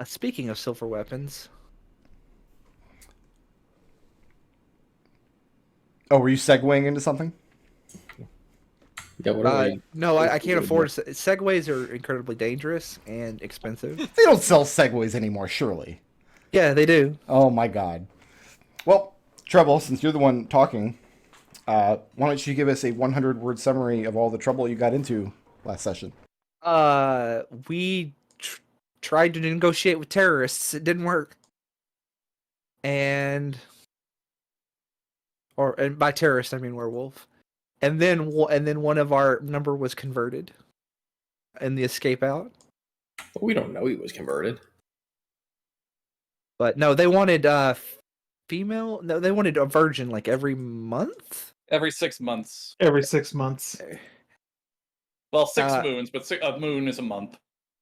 Speaking of silver weapons, Oh, were you segueing into something? Yeah, whatever. no, I can't afford segways are incredibly dangerous and expensive. They don't sell Segways anymore, surely. Yeah, they do. Oh my god. Well, Treble, since you're the one talking, why don't you give us a 100-word summary of all the trouble you got into last session? We tried to negotiate with terrorists. It didn't work. And by terrorist I mean werewolf. And then one of our number was converted in the escape out. But we don't know he was converted. But no, they wanted female. No, they wanted a virgin like every month. Every 6 months. Every 6 months. Well, 6 moons, but a moon is a month.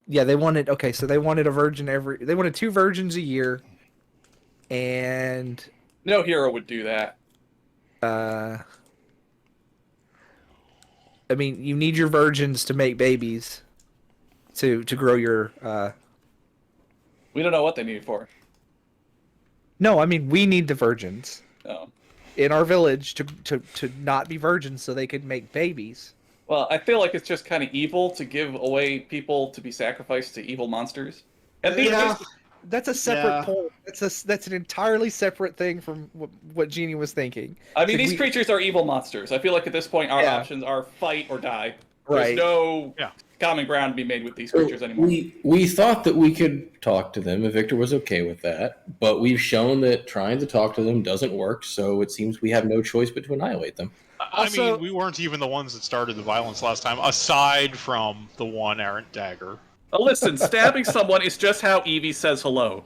Yeah, they wanted. Okay, so they wanted a virgin They wanted 2 virgins a year, and No hero would do that. I mean, you need your virgins to make babies, to grow your. We don't know what they need it for. No, I mean we need the virgins Oh. in our village to not be virgins so they could make babies. Well, I feel like it's just kind of evil to give away people to be sacrificed to evil monsters. And these Yeah. That's a separate Yeah. poll. That's an entirely separate thing from what Genie was thinking. I mean, these creatures are evil monsters. I feel like at this point, our options are fight or die. Right. There's no common ground to be made with these creatures anymore. We thought that we could talk to them if Victor was okay with that, but we've shown that trying to talk to them doesn't work, so it seems we have no choice but to annihilate them. I mean, we weren't even the ones that started the violence last time, aside from the one errant dagger. Listen, stabbing someone is just how Evie says hello.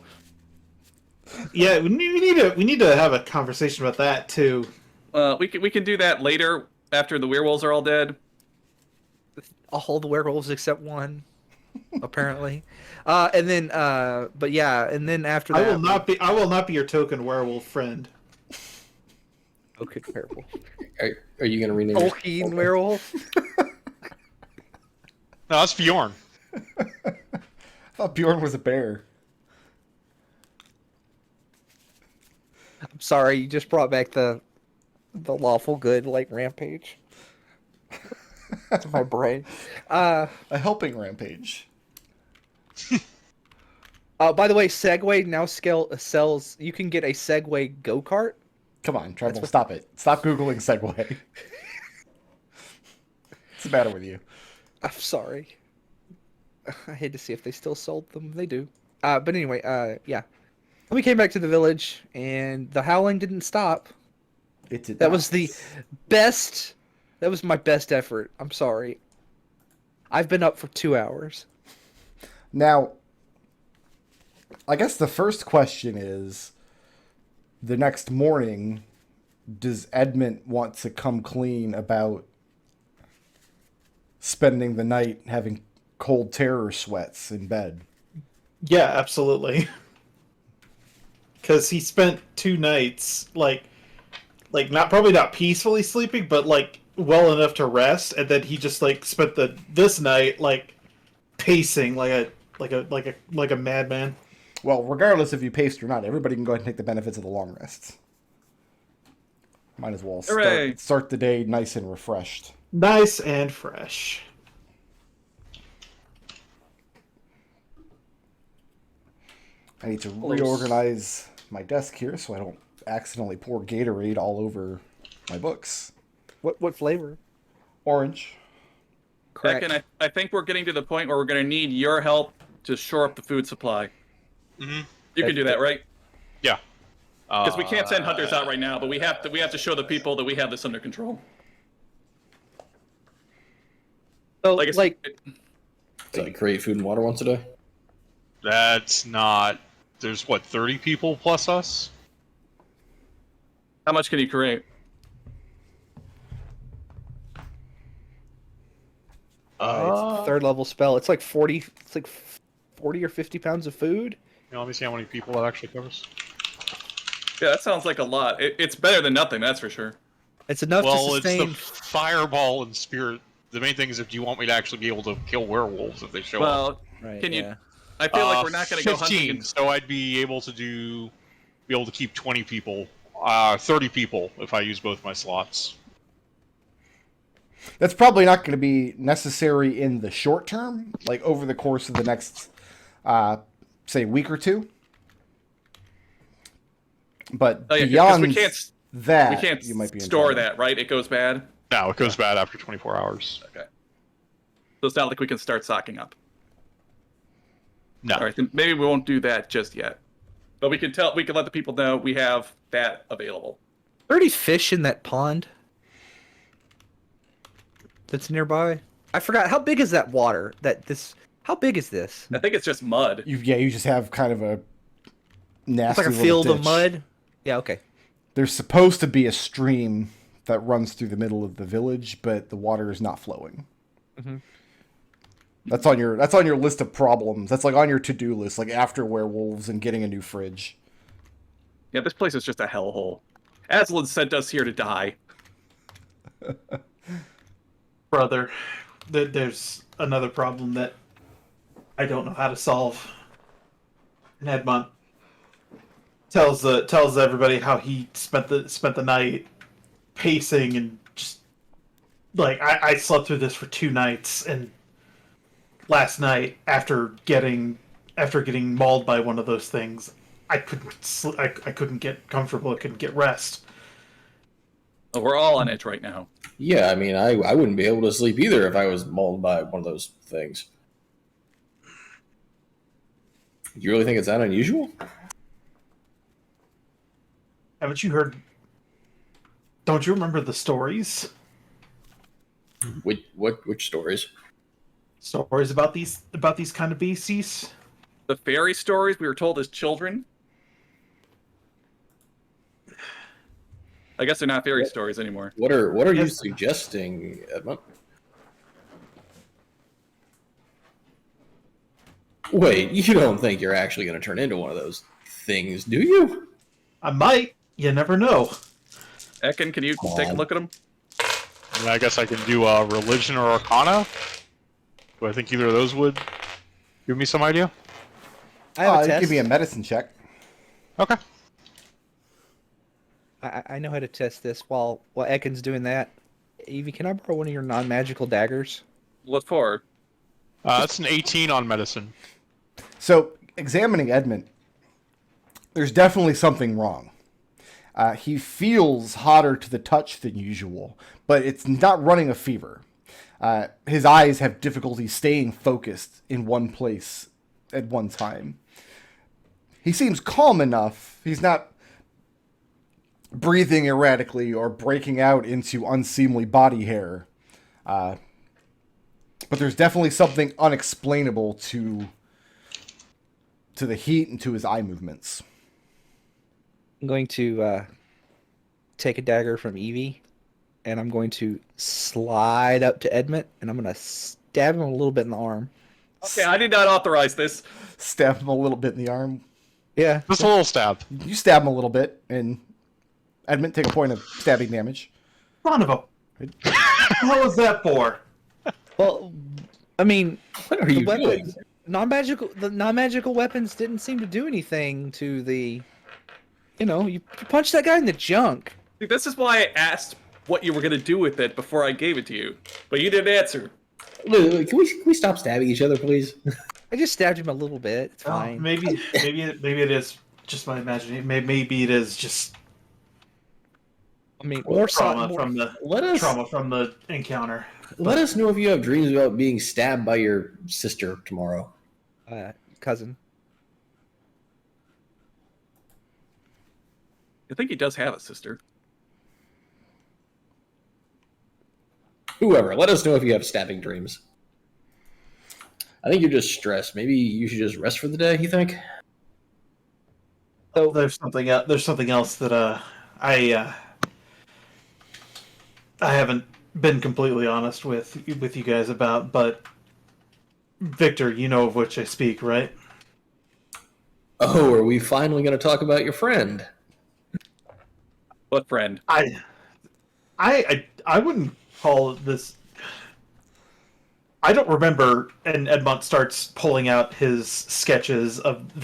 Yeah, we need to have a conversation about that too. We can do that later after the werewolves are all dead. All the werewolves except one, apparently. And then, but yeah, and then after that, I will not be your token werewolf friend. Okay, werewolf. Are you going to rename Tolkien werewolf? No, that's Bjorn. I thought Bjorn was a bear. I'm sorry, you just brought back the lawful good like rampage to my brain. A helping rampage. By the way, Segway now sells. You can get a Segway go-kart. Come on, Treble, stop it. Stop Googling Segway. What's the matter with you? I'm sorry. I had to see if they still sold them. They do. But anyway, yeah. We came back to the village, and the howling didn't stop. It did. That was the best. That was my best effort. I'm sorry. I've been up for 2 hours. Now, I guess the first question is, the next morning, does Edmont want to come clean about spending the night having cold terror sweats in bed? Yeah, absolutely. Because he spent 2 nights like probably not peacefully sleeping, but like well enough to rest, and then he just like spent this night like pacing like a madman. Well, regardless if you paced or not, everybody can go ahead and take the benefits of the long rests. Might as well start the day nice and refreshed. Nice and fresh. I need to reorganize my desk here so I don't accidentally pour Gatorade all over my books. What flavor? Orange. Correct. Ekon, I think we're getting to the point where we're going to need your help to shore up the food supply. Mm-hmm. You can do that, right? Yeah. Because we can't send hunters out right now, but we have to show the people that we have this under control. So, Like, So I create food and water once a day? That's not... There's, what, 30 people plus us? how much can you create? It's a 3rd level spell. It's like 40. It's like 40 or 50 pounds of food. Let me see how many people that actually covers. Yeah, that sounds like a lot. It's better than nothing, that's for sure. It's enough to sustain. It's the fireball and spirit. The main thing is if you want me to actually be able to kill werewolves if they show up. Well, Right, can you? yeah. I feel like we're not going to go 15, hunting. so I'd be able to keep 20 people, 30 people if I use both my slots. That's probably not going to be necessary in the short term, like over the course of the next, say, week or two. But Oh, yeah, 'cause beyond we can't you might be in store trouble. that, right? It goes bad. No, it goes bad after 24 hours. Okay. So it's not like we can start stocking up. No. All right, then maybe we won't do that just yet. But we can let the people know we have that available. 30 fish in that pond that's nearby. I forgot, how big is that water? How big is this? I think it's just mud. You just have kind of a nasty It's like a little field of ditch. mud. Yeah, okay. There's supposed to be a stream that runs through the middle of the village, but the water is not flowing. Mhm. That's on your list of problems. That's like on your to-do list, like after werewolves and getting a new fridge. Yeah, this place is just a hellhole. Aslan sent us here to die. Brother, there's another problem that I don't know how to solve. And Edmont tells everybody how he spent the night pacing and just like I slept through this for 2 nights, and last night after getting mauled by one of those things, I couldn't get comfortable. I couldn't get rest. Oh, we're all on edge right now. Yeah, I mean, I wouldn't be able to sleep either if I was mauled by one of those things. You really think it's that unusual? Haven't you heard? Don't you remember the stories? Which stories? Stories about these kind of beasties? The fairy stories we were told as children. I guess they're not fairy stories anymore. What are you Yes. suggesting, Edmont? Wait, you don't think you're actually going to turn into one of those things, do you? I might. You never know. Ekon, can you take a look at them? And I guess I can do religion or arcana. Do I think either of those would give me some idea? I have a test. Give me a medicine check. Okay. I know how to test this while Ekin's doing that. Evie, can I borrow one of your non-magical daggers? What for? That's an 18 on medicine. So, examining Edmont, there's definitely something wrong. He feels hotter to the touch than usual, but it's not running a fever. His eyes have difficulty staying focused in one place at one time. He seems calm enough. He's not breathing erratically or breaking out into unseemly body hair. But there's definitely something unexplainable to the heat and to his eye movements. I'm going to take a dagger from Evie, and I'm going to slide up to Edmont, and I'm going to stab him a little bit in the arm. Okay, I did not authorize this. Stab him a little bit in the arm. Yeah. Just a little stab. You stab him a little bit, and Edmont, take a point of stabbing damage. Son of a. What was that for? Well, I mean, What are you doing? the non-magical weapons didn't seem to do anything to the. You punched that guy in the junk. See, this is why I asked what you were going to do with it before I gave it to you. But you didn't answer. Look, can we stop stabbing each other, please? I just stabbed him a little bit. It's fine. Maybe it is just my imagination. Maybe it is just I mean, trauma from the Let us trauma from the encounter. let us know if you have dreams about being stabbed by your sister tomorrow. cousin. I think he does have a sister. Whoever, let us know if you have stabbing dreams. I think you're just stressed. Maybe you should just rest for the day. You think? So There's something else. There's something else that I haven't been completely honest with you guys about, but Victor, you know of which I speak, right? Oh, are we finally going to talk about your friend? What friend? I don't remember. And Edmont starts pulling out his sketches of the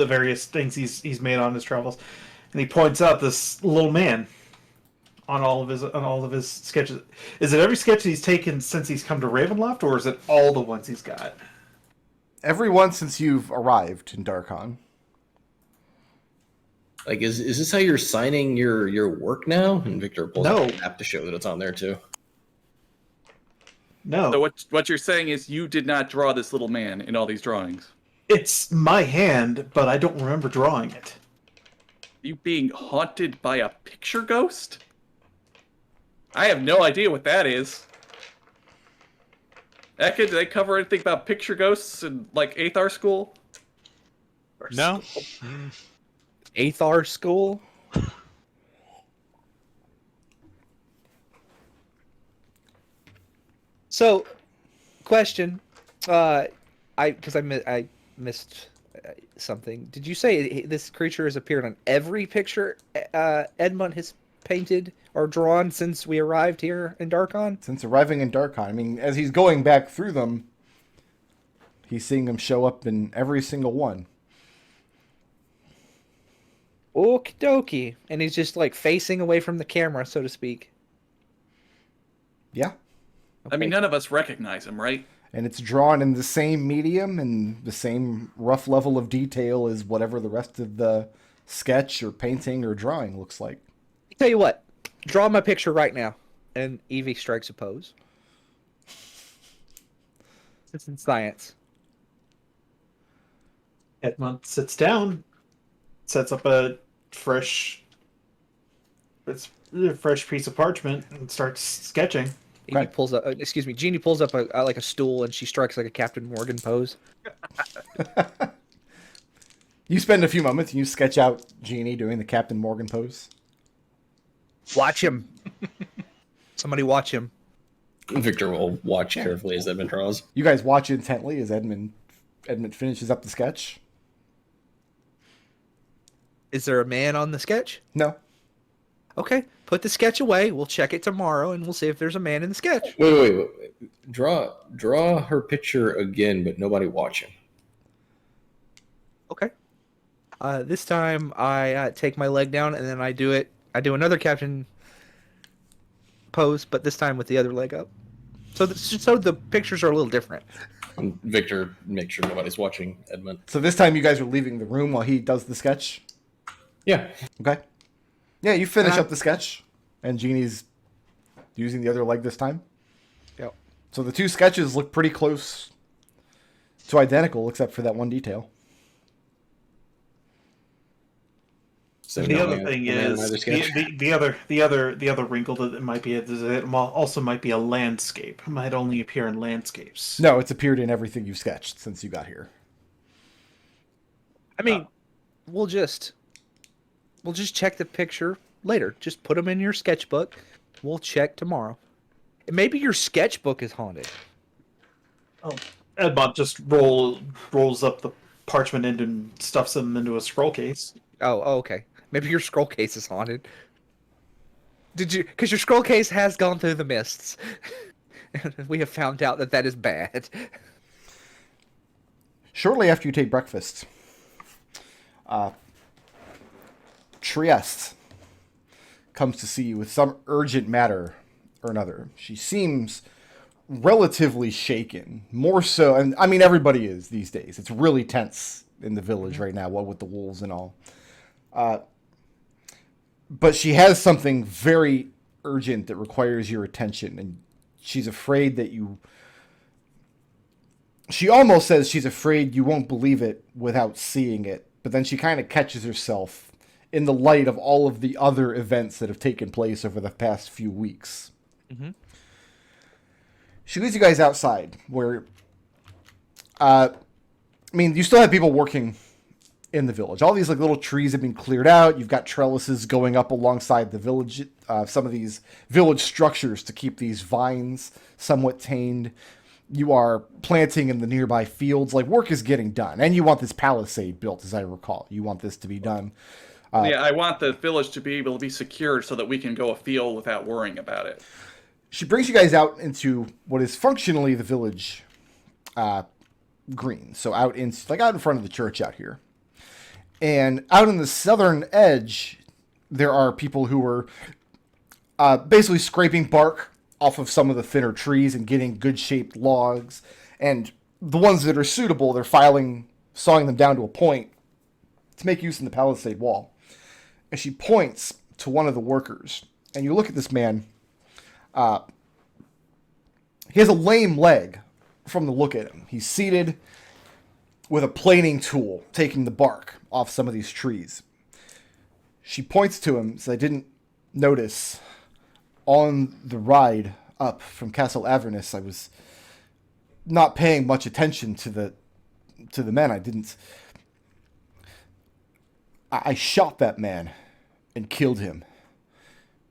various things he's made on his travels, and he points out this little man on all of his sketches. Is it every sketch he's taken since he's come to Ravenloft, or is it all the ones he's got? Every one since you've arrived in Darkon. Like, is this how you're signing your work now? And Victor pulls No. up an app to show that it's on there too. No, So what you're saying is you did not draw this little man in all these drawings. it's my hand, but I don't remember drawing it. You being haunted by a picture ghost? I have no idea what that is. Ekon, did they cover anything about picture ghosts in like 8th R school? No. Athar school. So, question. I missed something. Did you say this creature has appeared on every picture Edmont has painted or drawn since we arrived here in Darkon? Since arriving in Darkon, I mean, as he's going back through them, he's seeing them show up in every single one. Okie dokie. And he's just like facing away from the camera, so to speak. Yeah. I mean, none of us recognize him, right? And it's drawn in the same medium and the same rough level of detail as whatever the rest of the sketch or painting or drawing looks like. Tell you what, draw my picture right now. And Evie strikes a pose. It's in science. Edmont sits down, sets up a fresh piece of parchment, and starts sketching. Evie Okay. pulls up. Jeannie pulls up like a stool and she strikes like a Captain Morgan pose. You spend a few moments and you sketch out Jeannie doing the Captain Morgan pose. Watch him. Somebody watch him. Victor will watch carefully as Edmund draws. You guys watch intently as Edmund finishes up the sketch. Is there a man on the sketch? No. Okay, put the sketch away. We'll check it tomorrow and we'll see if there's a man in the sketch. Wait. Draw her picture again, but nobody watch him. Okay. This time I take my leg down and then I do another captain pose, but this time with the other leg up. So the pictures are a little different. And Victor makes sure nobody's watching Edmund. So this time you guys are leaving the room while he does the sketch? Yeah. Okay. Yeah, you finish up the sketch, and Jeannie's using the other leg this time. Yep. So the two sketches look pretty close to identical, except for that one detail. So The no other man- thing no man in is either sketch? the other wrinkle that it might be is that it also might be a landscape. It might only appear in landscapes. No, it's appeared in everything you've sketched since you got here. I mean, we'll just check the picture later. Just put them in your sketchbook. We'll check tomorrow. And maybe your sketchbook is haunted. Edmont just rolls up the parchment and stuffs them into a scroll case. Oh, okay. Maybe your scroll case is haunted. Did you? Because your scroll case has gone through the mists. We have found out that is bad. Shortly after you take breakfast, Trieste comes to see you with some urgent matter or another. She seems relatively shaken, more so, and I mean everybody is these days. It's really tense in the village right now, what with the wolves and all. But she has something very urgent that requires your attention, and she's afraid that you... She almost says she's afraid you won't believe it without seeing it, but then she kind of catches herself in the light of all of the other events that have taken place over the past few weeks. Mm-hmm. She leads you guys outside, where... I mean, you still have people working in the village. All these like little trees have been cleared out. You've got trellises going up alongside the village, some of these village structures to keep these vines somewhat tamed. You are planting in the nearby fields. Like, work is getting done. And you want this palisade built, as I recall. You want this to be done. Yeah, I want the village to be able to be secured so that we can go afield without worrying about it. she brings you guys out into what is functionally the village green. So out in front of the church out here. And out on the southern edge, there are people who were basically scraping bark off of some of the thinner trees and getting good-shaped logs. And the ones that are suitable, they're sawing them down to a point to make use in the palisade wall. And she points to one of the workers. And you look at this man. He has a lame leg from the look at him. He's seated with a planing tool, taking the bark off some of these trees. She points to him, so I didn't notice on the ride up from Castle Avernus. I was not paying much attention to the men. I shot that man and killed him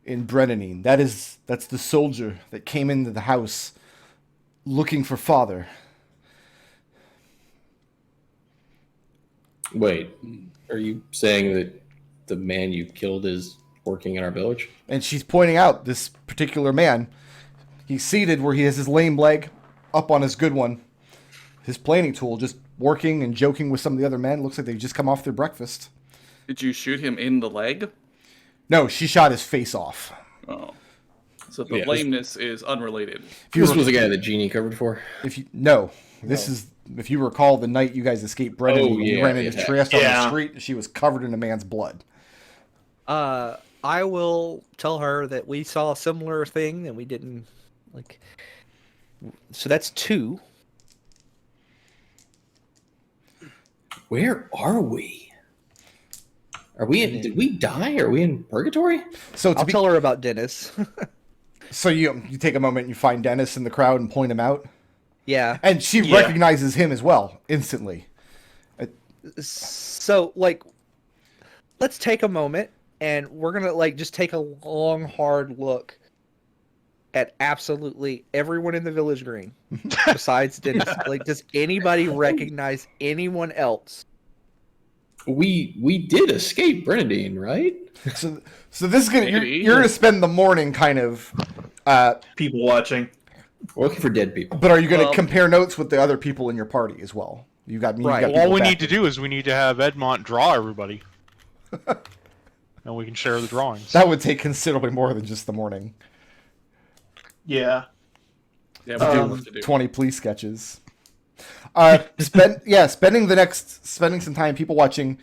in Brennanine. That's the soldier that came into the house looking for father. Wait, are you saying that the man you killed is working in our village? And she's pointing out this particular man. He's seated where he has his lame leg up on his good one. His planing tool, just working and joking with some of the other men. Looks like they've just come off their breakfast. Did you shoot him in the leg? No, she shot his face off. Oh. So the lameness is unrelated. This was the guy that Genie covered for? This is, if you recall, the night you guys escaped Brennan, you ran into Trieste on the street, and she was covered in a man's blood. I will tell her that we saw a similar thing and we didn't, like... So that's 2. Where are we? Did we die? Are we in purgatory? So I'll tell her about Dennis. So you take a moment and you find Dennis in the crowd and point him out? Yeah. And she recognizes him as well, instantly. So, let's take a moment, and we're gonna, just take a long, hard look at absolutely everyone in the village green, besides Dennis. Does anybody recognize anyone else? We did escape Brenadine, right? So this is gonna you're gonna spend the morning kind of People watching. We're looking for dead people. but are you gonna compare notes with the other people in your party as well? You got me. Right. You got All people we back need to do is we need to have Edmont draw everybody. And we can share the drawings. That would take considerably more than just the morning. Yeah. Yeah, we have what to do. 20 police sketches. Spending some time people watching.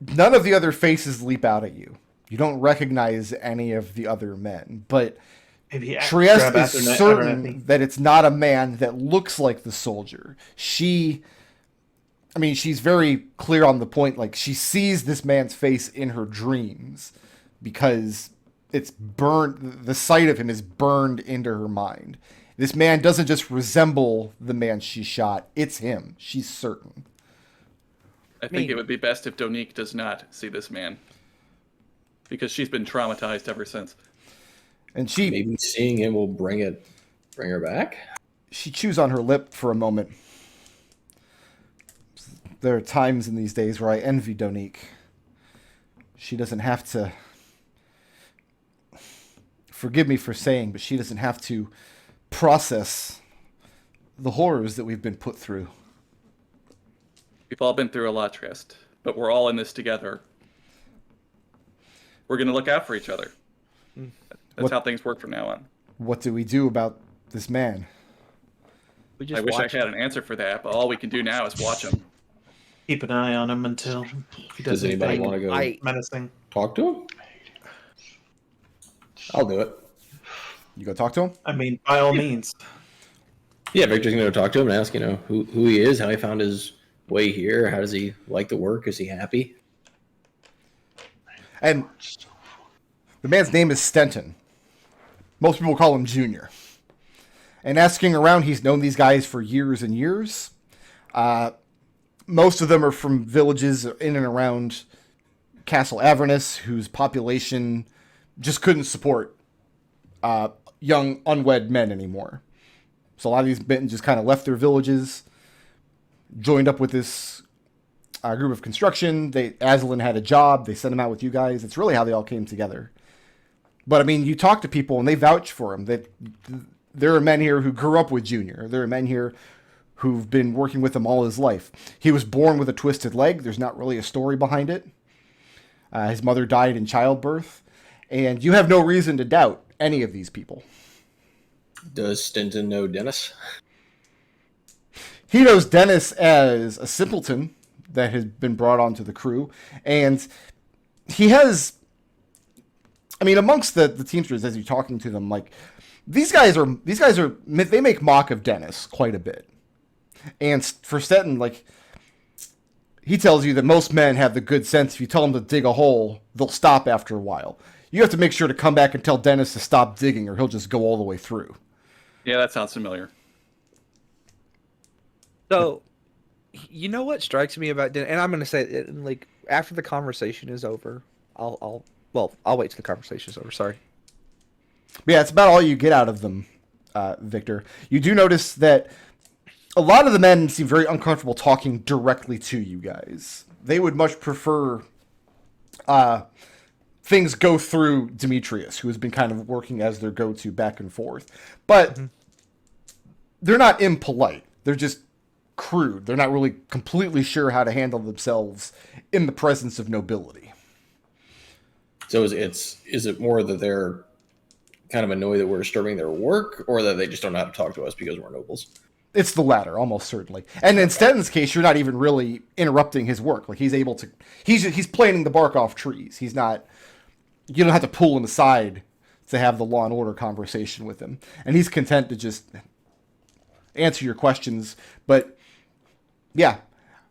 None of the other faces leap out at you. You don't recognize any of the other men, but Maybe Trieste is certain that it's not a man that looks like the soldier. She's very clear on the point. She sees this man's face in her dreams because it's burned. The sight of him is burned into her mind. This man doesn't just resemble the man she shot. It's him. She's certain. I think it would be best if Donique does not see this man. Because she's been traumatized ever since. And Maybe seeing him will bring her back? she chews on her lip for a moment. There are times in these days where I envy Donique. She doesn't have to... Forgive me for saying, but she doesn't have to process the horrors that we've been put through. We've all been through a lot, Trist, but we're all in this together. We're going to look out for each other. That's how things work from now on. What do we do about this man? We just I wish I watch had an answer for that, but all we can do now is watch him. Keep an eye on him until he Does does anybody anything want to go menacing. talk to him? I'll do it. You go talk to him? I mean, by all means. Yeah, Victor's going to talk to him and ask, who he is, how he found his way here, how does he like the work, is he happy? And the man's name is Stenton. Most people call him Junior. And asking around, he's known these guys for years and years. Most of them are from villages in and around Castle Avernus, whose population just couldn't support young, unwed men anymore. So a lot of these men just kind of left their villages, joined up with this group of construction. Aslan had a job. They sent him out with you guys. It's really how they all came together. But I mean, you talk to people and they vouch for him. That there are men here who grew up with Junior. There are men here who've been working with him all his life. He was born with a twisted leg. There's not really a story behind it. His mother died in childbirth, and you have no reason to doubt any of these people. Does Stinton know Dennis? He knows Dennis as a simpleton that has been brought onto the crew, and he has, I mean, amongst the Teamsters, as you're talking to them, like, these guys are, they make mock of Dennis quite a bit. And for Stetton, like, he tells you that most men have the good sense, if you tell them to dig a hole, they'll stop after a while. You have to make sure to come back and tell Dennis to stop digging, or he'll just go all the way through. Yeah, that sounds familiar. So, you know what strikes me about Dennis, and I'm going to say it, like, after the conversation is over, I'll wait till the conversation is over. Sorry. But yeah, it's about all you get out of them, Victor. You do notice that a lot of the men seem very uncomfortable talking directly to you guys. They would much prefer things go through Demetrius, who has been kind of working as their go-to back and forth. But they're not impolite. They're just crude. They're not really completely sure how to handle themselves in the presence of nobility. So is it more that they're kind of annoyed that we're disturbing their work, or that they just don't know how to talk to us because we're nobles? It's the latter, almost certainly. And in Stetton's case, you're not even really interrupting his work. Like, he's able to, he's planing the bark off trees. He's not, you don't have to pull him aside to have the law and order conversation with him. And he's content to just answer your questions. But yeah,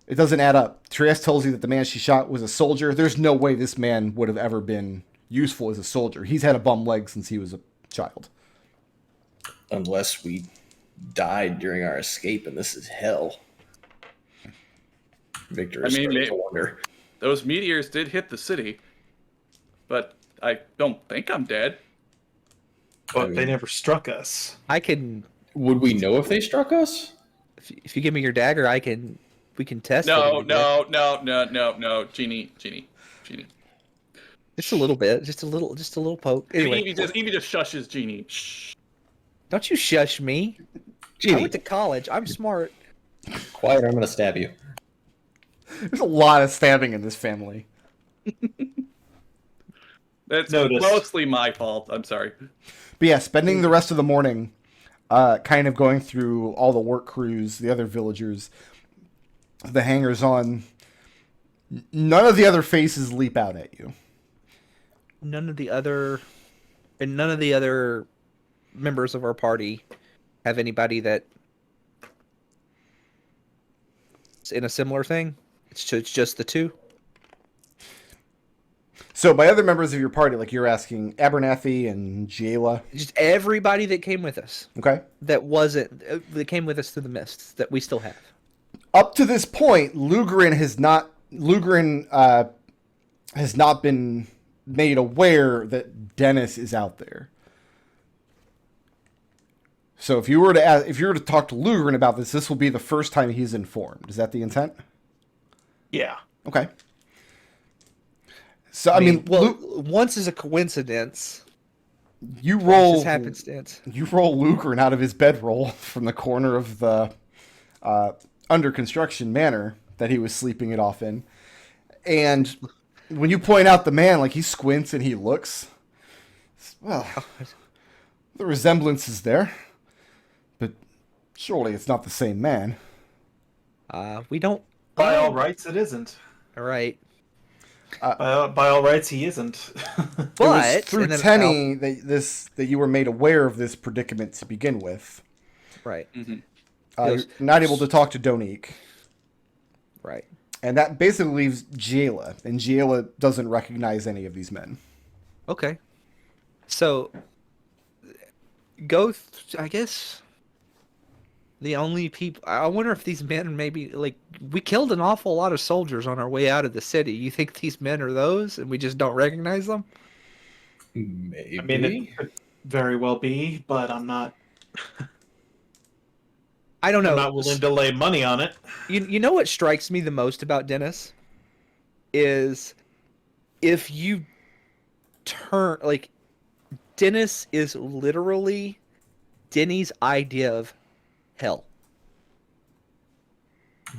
it doesn't add up. Therese tells you that the man she shot was a soldier. There's no way this man would have ever been useful as a soldier. He's had a bum leg since he was a child. Unless we died during our escape, and this is hell. Victor is starting to wonder. Those meteors did hit the city, but I don't think I'm dead. But they never struck us. I can. Would we know if they struck us? If you give me your dagger, we can test. No, it. Genie. Just a little bit, just a little poke. Anyway, Evie just shushes Genie. Shh. Don't you shush me. Genie, I went to college. I'm smart. quiet, or I'm going to stab you. There's a lot of stabbing in this family. That's Notice. mostly my fault. I'm sorry. But yeah, spending the rest of the morning kind of going through all the work crews, the other villagers, the hangers-on. None of the other faces leap out at you. None of the other members of our party have anybody that is in a similar thing. It's just the two. So by other members of your party, like you're asking Abernathy and Jayla. Just everybody that came with us. Okay. That came with us through the mists that we still have. Up to this point, Lugrin has not been made aware that Dennis is out there. So if you were to talk to Lugrin about this will be the first time he's informed. Is that the intent? Yeah. Okay. So I mean, once is a coincidence. You roll Just happenstance. You roll Lugrin out of his bedroll from the corner of the under construction manor that he was sleeping it off in, and when you point out the man, like, he squints and he looks. Well, the resemblance is there, but surely it's not the same man. We don't. By all rights, it isn't. All right. By all rights, he isn't. It was through Tenny that you were made aware of this predicament to begin with. Right. Mm-hmm. You're not able to talk to Donique. Right. And that basically leaves Jayla, and Jayla doesn't recognize any of these men. Okay. So, I guess the only people. I wonder if these men maybe, like, we killed an awful lot of soldiers on our way out of the city. You think these men are those, and we just don't recognize them? Maybe. I mean, it could very well be, but I'm not. I don't know. I'm not willing to lay money on it. You know what strikes me the most about Dennis is if you turn, like, Dennis is literally Denny's idea of hell.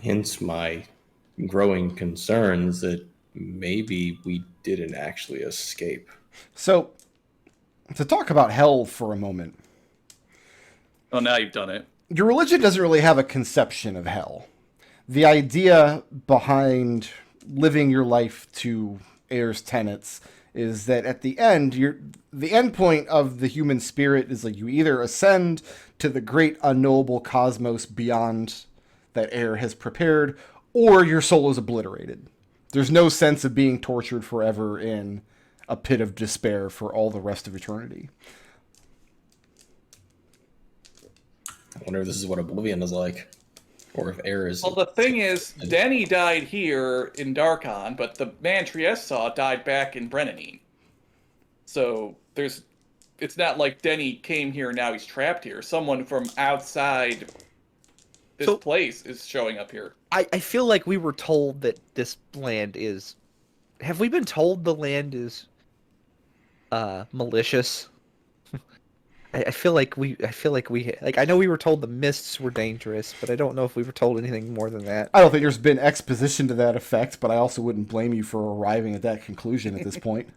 Hence my growing concerns that maybe we didn't actually escape. So, to talk about hell for a moment, Oh, now you've done it. your religion doesn't really have a conception of hell. The idea behind living your life to Ayer's tenets is that at the end, the end point of the human spirit is like you either ascend to the great unknowable cosmos beyond that Ayer has prepared, or your soul is obliterated. There's no sense of being tortured forever in a pit of despair for all the rest of eternity. I wonder if this is what Oblivion is like. Or if Ayer is... Well, the thing is, Denny died here in Darkon, but the man Trieste saw died back in Brennanine. So it's not like Denny came here and now he's trapped here. Someone from outside this place is showing up here. I feel like we were told that this land is... Have we been told the land is malicious? I feel like we I know we were told the mists were dangerous, but I don't know if we were told anything more than that. I don't think there's been exposition to that effect, but I also wouldn't blame you for arriving at that conclusion at this point.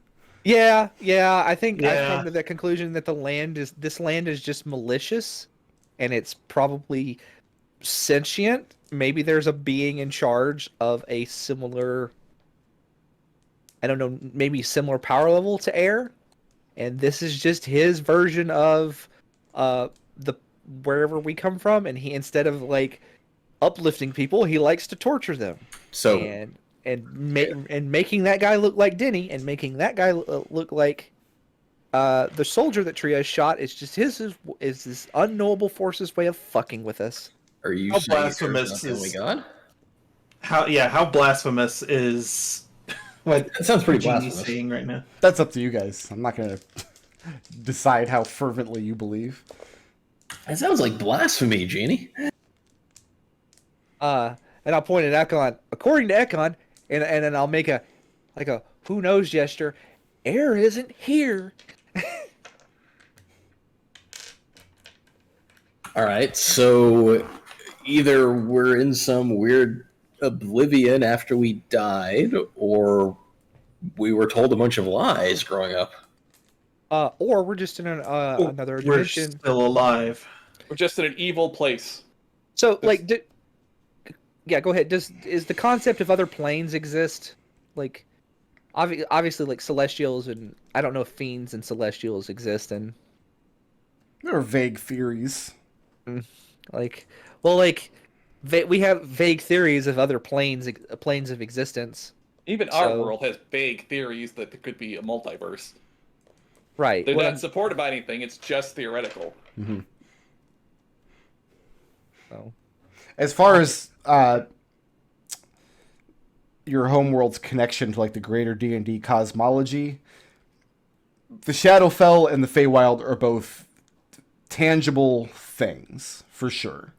Yeah, I think I've Yeah. come to that conclusion that this land is just malicious, and it's probably sentient. Maybe there's a being in charge of a similar, I don't know, maybe similar power level to Ayer, and this is just his version of the wherever we come from, and he, instead of like uplifting people, he likes to torture them. So, and making that guy look like Denny, and making that guy look like the soldier that Trieste shot is just is this unknowable force's way of fucking with us. are you How saying blasphemous Ayer's not the only is- god? How blasphemous is what That sounds pretty Eugenia's blasphemous. saying right now? That's up to you guys. I'm not going to decide how fervently you believe. That sounds like blasphemy, Eugenie. And I'll point at Ekon. According to Ekon, and then I'll make a who knows gesture. Ayer isn't here. All right, so either we're in some weird oblivion after we died, or we were told a bunch of lies growing up. Or we're just in another We're dimension. still alive. We're just in an evil place. So like, yeah, go ahead. Is the concept of other planes exist? Like, obviously, like celestials, and I don't know if fiends and celestials exist, and There are vague theories. we have vague theories of other planes of existence. Even our So- world has vague theories that there could be a multiverse. Right. They're What not supported by anything. It's just theoretical. so, As far as your homeworld's connection to like the greater D&D cosmology, the Shadowfell and the Feywild are both tangible things, for sure.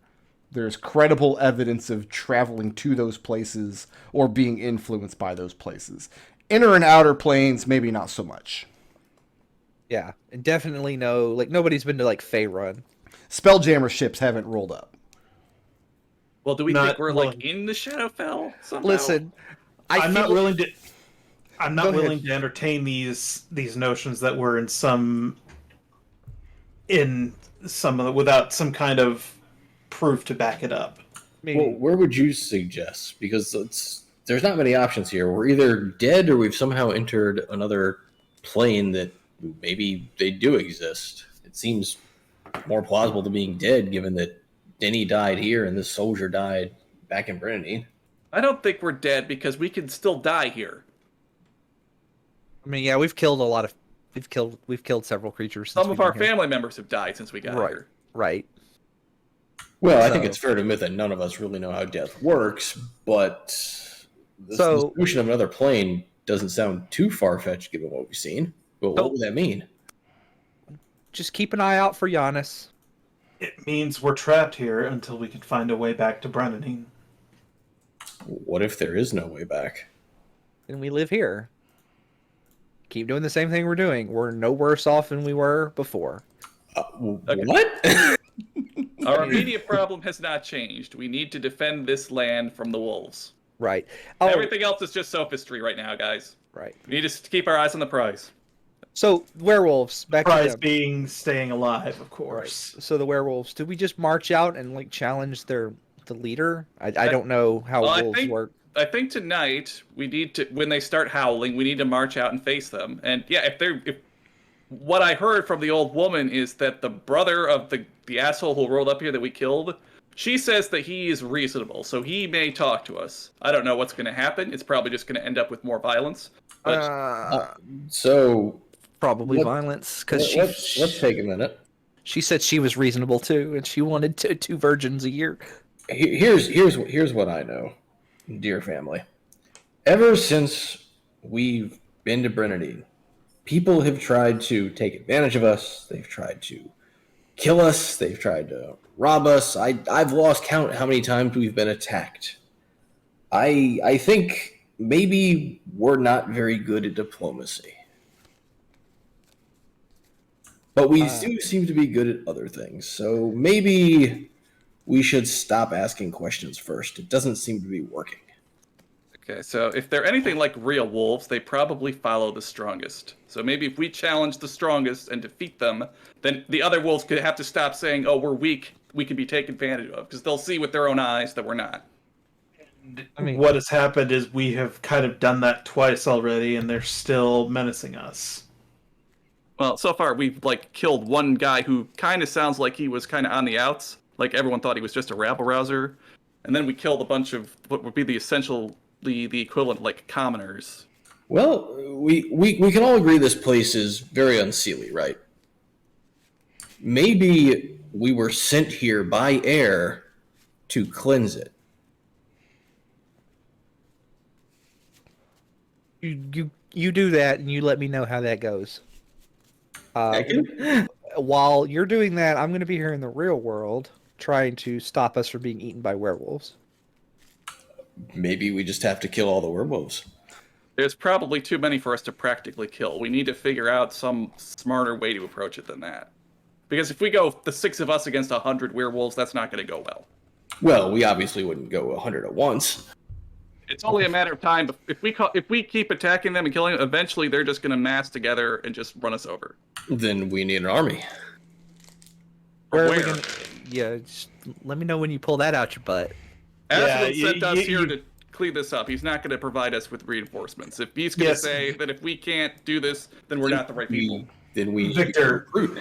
There's credible evidence of traveling to those places or being influenced by those places. Inner and outer planes, maybe not so much. yeah, and definitely nobody's been to like Faerun. Spelljammer ships haven't rolled up. Well, do we Not think we're willing. like in the Shadowfell somehow? Listen, I'm not feel- willing to. I'm not Go ahead. willing to entertain these notions that we're in some of the, without some kind of proof to back it up. I mean, Well, where would you suggest? Because there's not many options here. We're either dead or we've somehow entered another plane that maybe they do exist. It seems more plausible to being dead, given that Denny died here and this soldier died back in Brennanine. I don't think we're dead because we can still die here. yeah, we've killed several creatures. Since Some of we've our been here. family members have died since we got Right. here. Right. Well, I think So- it's fair to admit that none of us really know how death works, but this So- notion of another plane doesn't sound too far-fetched given what we've seen. But what would that mean? Just keep an eye out for Giannis. It means we're trapped here until we can find a way back to Brennanine. What if there is no way back? And we live here. keep doing the same thing we're doing. We're no worse off than we were before. What? Our immediate problem has not changed. We need to defend this land from the wolves. Right. Oh, Everything else is just sophistry right now, guys. right. We need to keep our eyes on the prize. So werewolves, back to Prize them. being staying alive, of Right. course. So the werewolves, do we just march out and like challenge the leader? I don't know how Well, wolves work. I think tonight we need to, when they start howling, we need to march out and face them. And yeah, if what I heard from the old woman is that the brother of the asshole who rolled up here that we killed, she says that he is reasonable, so he may talk to us. I don't know what's going to happen. It's probably just going to end up with more violence. But So Probably Let- violence, because let's take a minute. she said she was reasonable too, and she wanted two virgins a year. Here's what I know, dear family. Ever since we've been to Brennadine, people have tried to take advantage of us. They've tried to kill us. They've tried to rob us. I've lost count how many times we've been attacked. I think maybe we're not very good at diplomacy. But we do seem to be good at other things. So maybe we should stop asking questions first. It doesn't seem to be working. okay, so if they're anything like real wolves, they probably follow the strongest. So maybe if we challenge the strongest and defeat them, then the other wolves could have to stop saying, "Oh, we're weak. We can be taken advantage of," because they'll see with their own eyes that we're not. I mean, What has happened is we have kind of done that twice already, and they're still menacing us. Well, so far we've like killed one guy who kind of sounds like he was kind of on the outs. Like everyone thought he was just a rabble rouser, and then we killed a bunch of what would be the equivalent like commoners. Well, we can all agree this place is very unseelie, right? Maybe we were sent here by air to cleanse it. you do that, and you let me know how that goes. While you're doing that, I'm going to be here in the real world trying to stop us from being eaten by werewolves. Maybe we just have to kill all the werewolves. There's probably too many for us to practically kill. We need to figure out some smarter way to approach it than that. Because if we go the 6 of us against 100 werewolves, that's not going to go well. Well, we obviously wouldn't go 100 at once. It's only a matter of time. If we keep attacking them and killing them, eventually they're just going to mass together and just run us over. Then we need an army. Where are we Where? gonna... Yeah, just let me know when you pull that out your butt. Evelyn Yeah, sent us here you- to clean this up. He's not going to provide us with reinforcements. If he's going to Yes. say that if we can't do this, then we're not the right people. Then we Victor. recruit.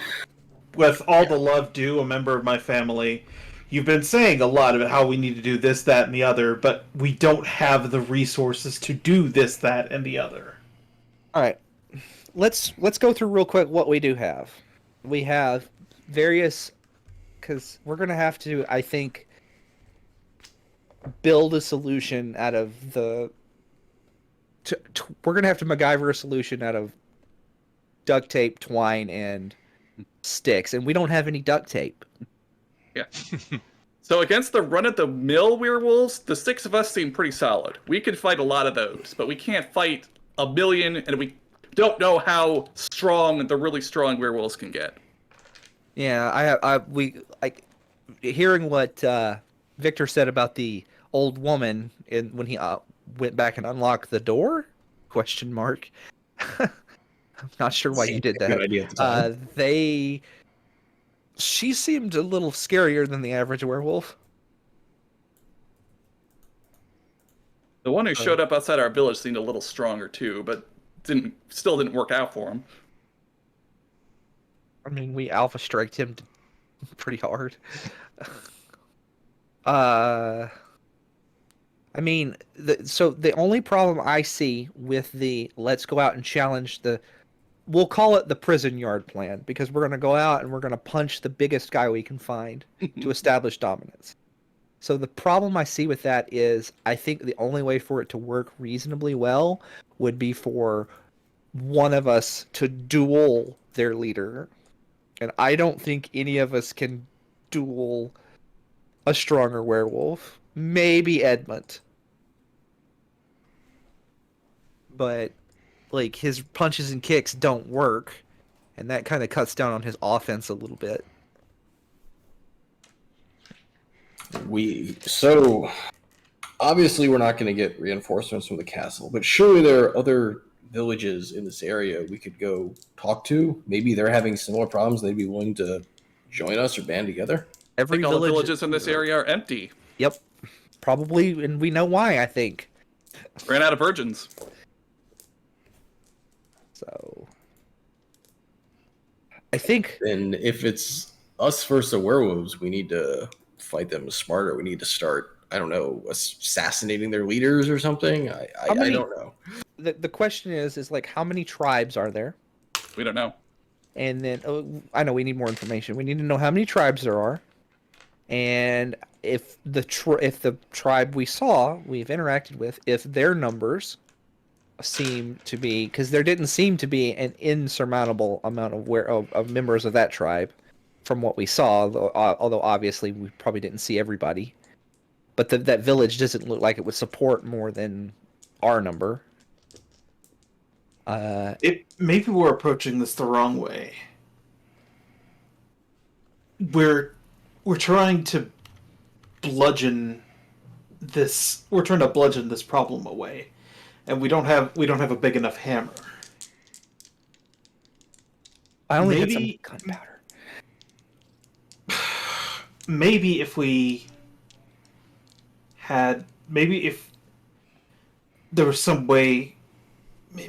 With all the love due, a member of my family, you've been saying a lot about how we need to do this, that, and the other, but we don't have the resources to do this, that, and the other. All right, let's go through real quick what we do have. We have various, because we're gonna have to, I think, build a solution out of the. We're gonna have to MacGyver a solution out of duct tape, twine, and sticks, and we don't have any duct tape. Yeah. So against the run-of-the-mill werewolves, the 6 of us seem pretty solid. We could fight a lot of those, but we can't fight a million, and we don't know how strong the really strong werewolves can get. Yeah, we like hearing what Victor said about the old woman when he went back and unlocked the door? Question mark. I'm not sure why you did that. Good idea at the time. She seemed a little scarier than the average werewolf. The one who showed up outside our village seemed a little stronger too, but still didn't work out for him. I mean, we alpha striked him pretty hard. I mean, so the only problem I see with the let's go out and challenge we'll call it the prison yard plan, because we're going to go out and we're going to punch the biggest guy we can find to establish dominance. So the problem I see with that is I think the only way for it to work reasonably well would be for one of us to duel their leader. And I don't think any of us can duel a stronger werewolf. Maybe Edmont. But like his punches and kicks don't work, and that kind of cuts down on his offense a little bit. So obviously we're not going to get reinforcements from the castle, but surely there are other villages in this area we could go talk to. Maybe they're having similar problems. They'd be willing to join us or band together. I Every think all the villages in this area are empty. Yep, probably, and we know why. I think Ran out of virgins. so. I think And if it's us versus the werewolves, we need to fight them smarter. We need to start, I don't know, assassinating their leaders or something. I don't know. the question is like how many tribes are there? We don't know. And then I know we need more information. We need to know how many tribes there are, and if the tribe we've interacted with, if their numbers seem to be, because there didn't seem to be an insurmountable amount of members of that tribe from what we saw, although obviously we probably didn't see everybody. But that village doesn't look like it would support more than our number. Maybe we're approaching this the wrong way. We're trying to bludgeon this. We're trying to bludgeon this problem away, and we don't have a big enough hammer. I only had some gunpowder. Maybe if there was some way,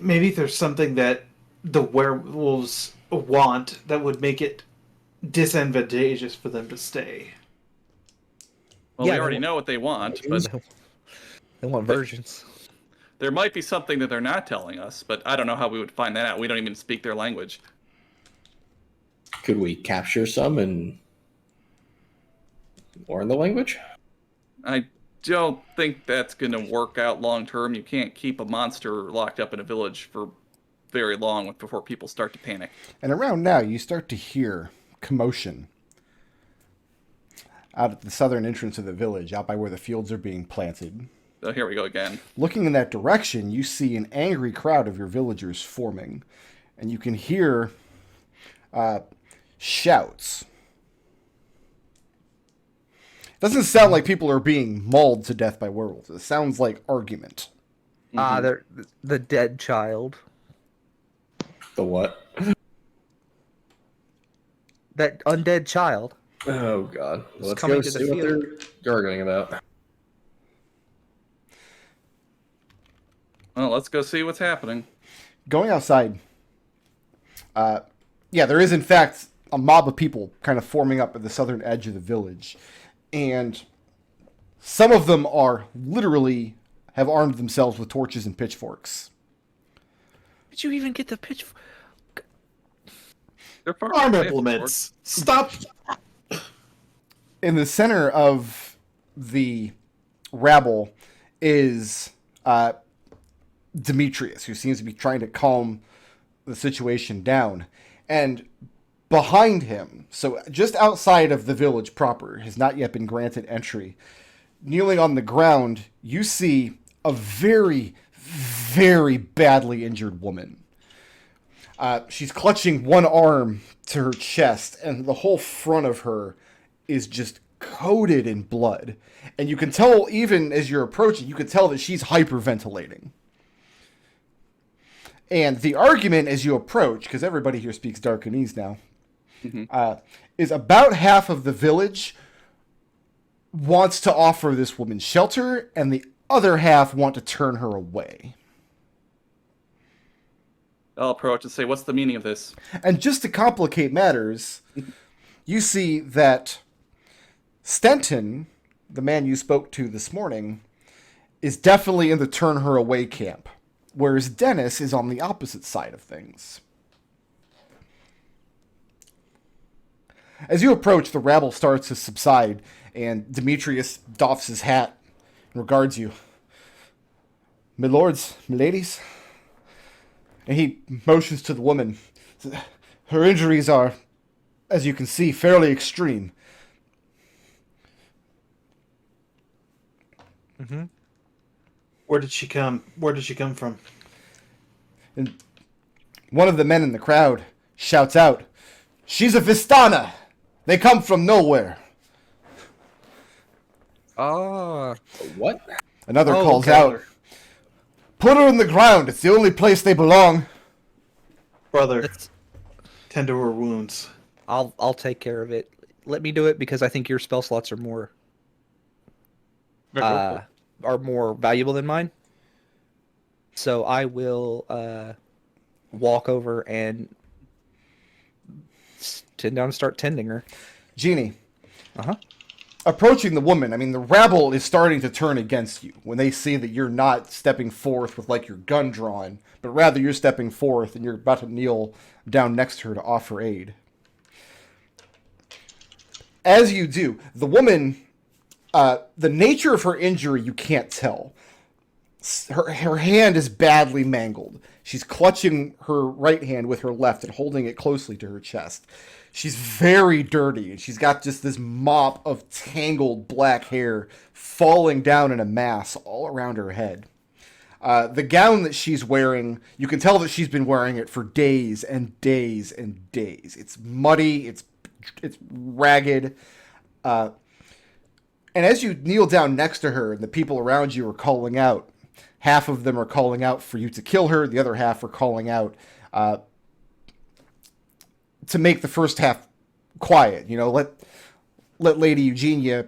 maybe there's something that the werewolves want that would make it disadvantageous for them to stay. Well, Yeah, we already know what they want, but They want virgins. there might be something that they're not telling us, but I don't know how we would find that out. We don't even speak their language. Could we capture some and learn the language? I don't think that's going to work out long term. You can't keep a monster locked up in a village for very long before people start to panic. And around now, you start to hear commotion out at the southern entrance of the village, out by where the fields are being planted. So here we go again. Looking in that direction, you see an angry crowd of your villagers forming, and you can hear shouts. It doesn't sound like people are being mauled to death by werewolves. It sounds like argument. They're the dead child. The what? That undead child. Oh god. Let's coming go to the see what field. they're arguing about. Well, let's go see what's happening. Going outside, there is in fact a mob of people kind of forming up at the southern edge of the village. And some of them are literally have armed themselves with torches and pitchforks. Did you even get the pitchfork? They're far Arm away, implements. Stop. In the center of the rabble is Demetrius, who seems to be trying to calm the situation down. And behind him, so just outside of the village proper, has not yet been granted entry, kneeling on the ground, you see a very, very badly injured woman. She's clutching one arm to her chest, and the whole front of her is just coated in blood. And you can tell, even as you're approaching, you can tell that she's hyperventilating. And the argument as you approach, because everybody here speaks Darkanese now, is about half of the village wants to offer this woman shelter, and the other half want to turn her away. I'll approach and say, what's the meaning of this? And just to complicate matters, you see that Stenton, the man you spoke to this morning, is definitely in the turn her away camp, whereas Dennis is on the opposite side of things. As you approach, the rabble starts to subside, and Demetrius doffs his hat and regards you. My lords, my ladies. And he motions to the woman. Her injuries are, as you can see, fairly extreme. Where did she come from? And one of the men in the crowd shouts out, "She's a Vistana! They come from nowhere!" Ah. What? Another Oh, calls okay. out, "Put her in the ground! It's the only place they belong!" Brother, That's, tend to her wounds. I'll take care of it. Let me do it because I think your spell slots are more valuable than mine. So I will walk over and tend down and start tending her. Genie, Uh-huh. approaching the woman, I mean, the rabble is starting to turn against you when they see that you're not stepping forth with, like, your gun drawn, but rather you're stepping forth and you're about to kneel down next to her to offer aid. As you do, the woman, the nature of her injury you can't tell. Her hand is badly mangled. She's clutching her right hand with her left and holding it closely to her chest. She's very dirty, and she's got just this mop of tangled black hair falling down in a mass all around her head. The gown that she's wearing, you can tell that she's been wearing it for days and days and days. It's muddy, it's ragged. And as you kneel down next to her and the people around you are calling out, half of them are calling out for you to kill her, the other half are calling out to make the first half quiet. You know, let Lady Eugenia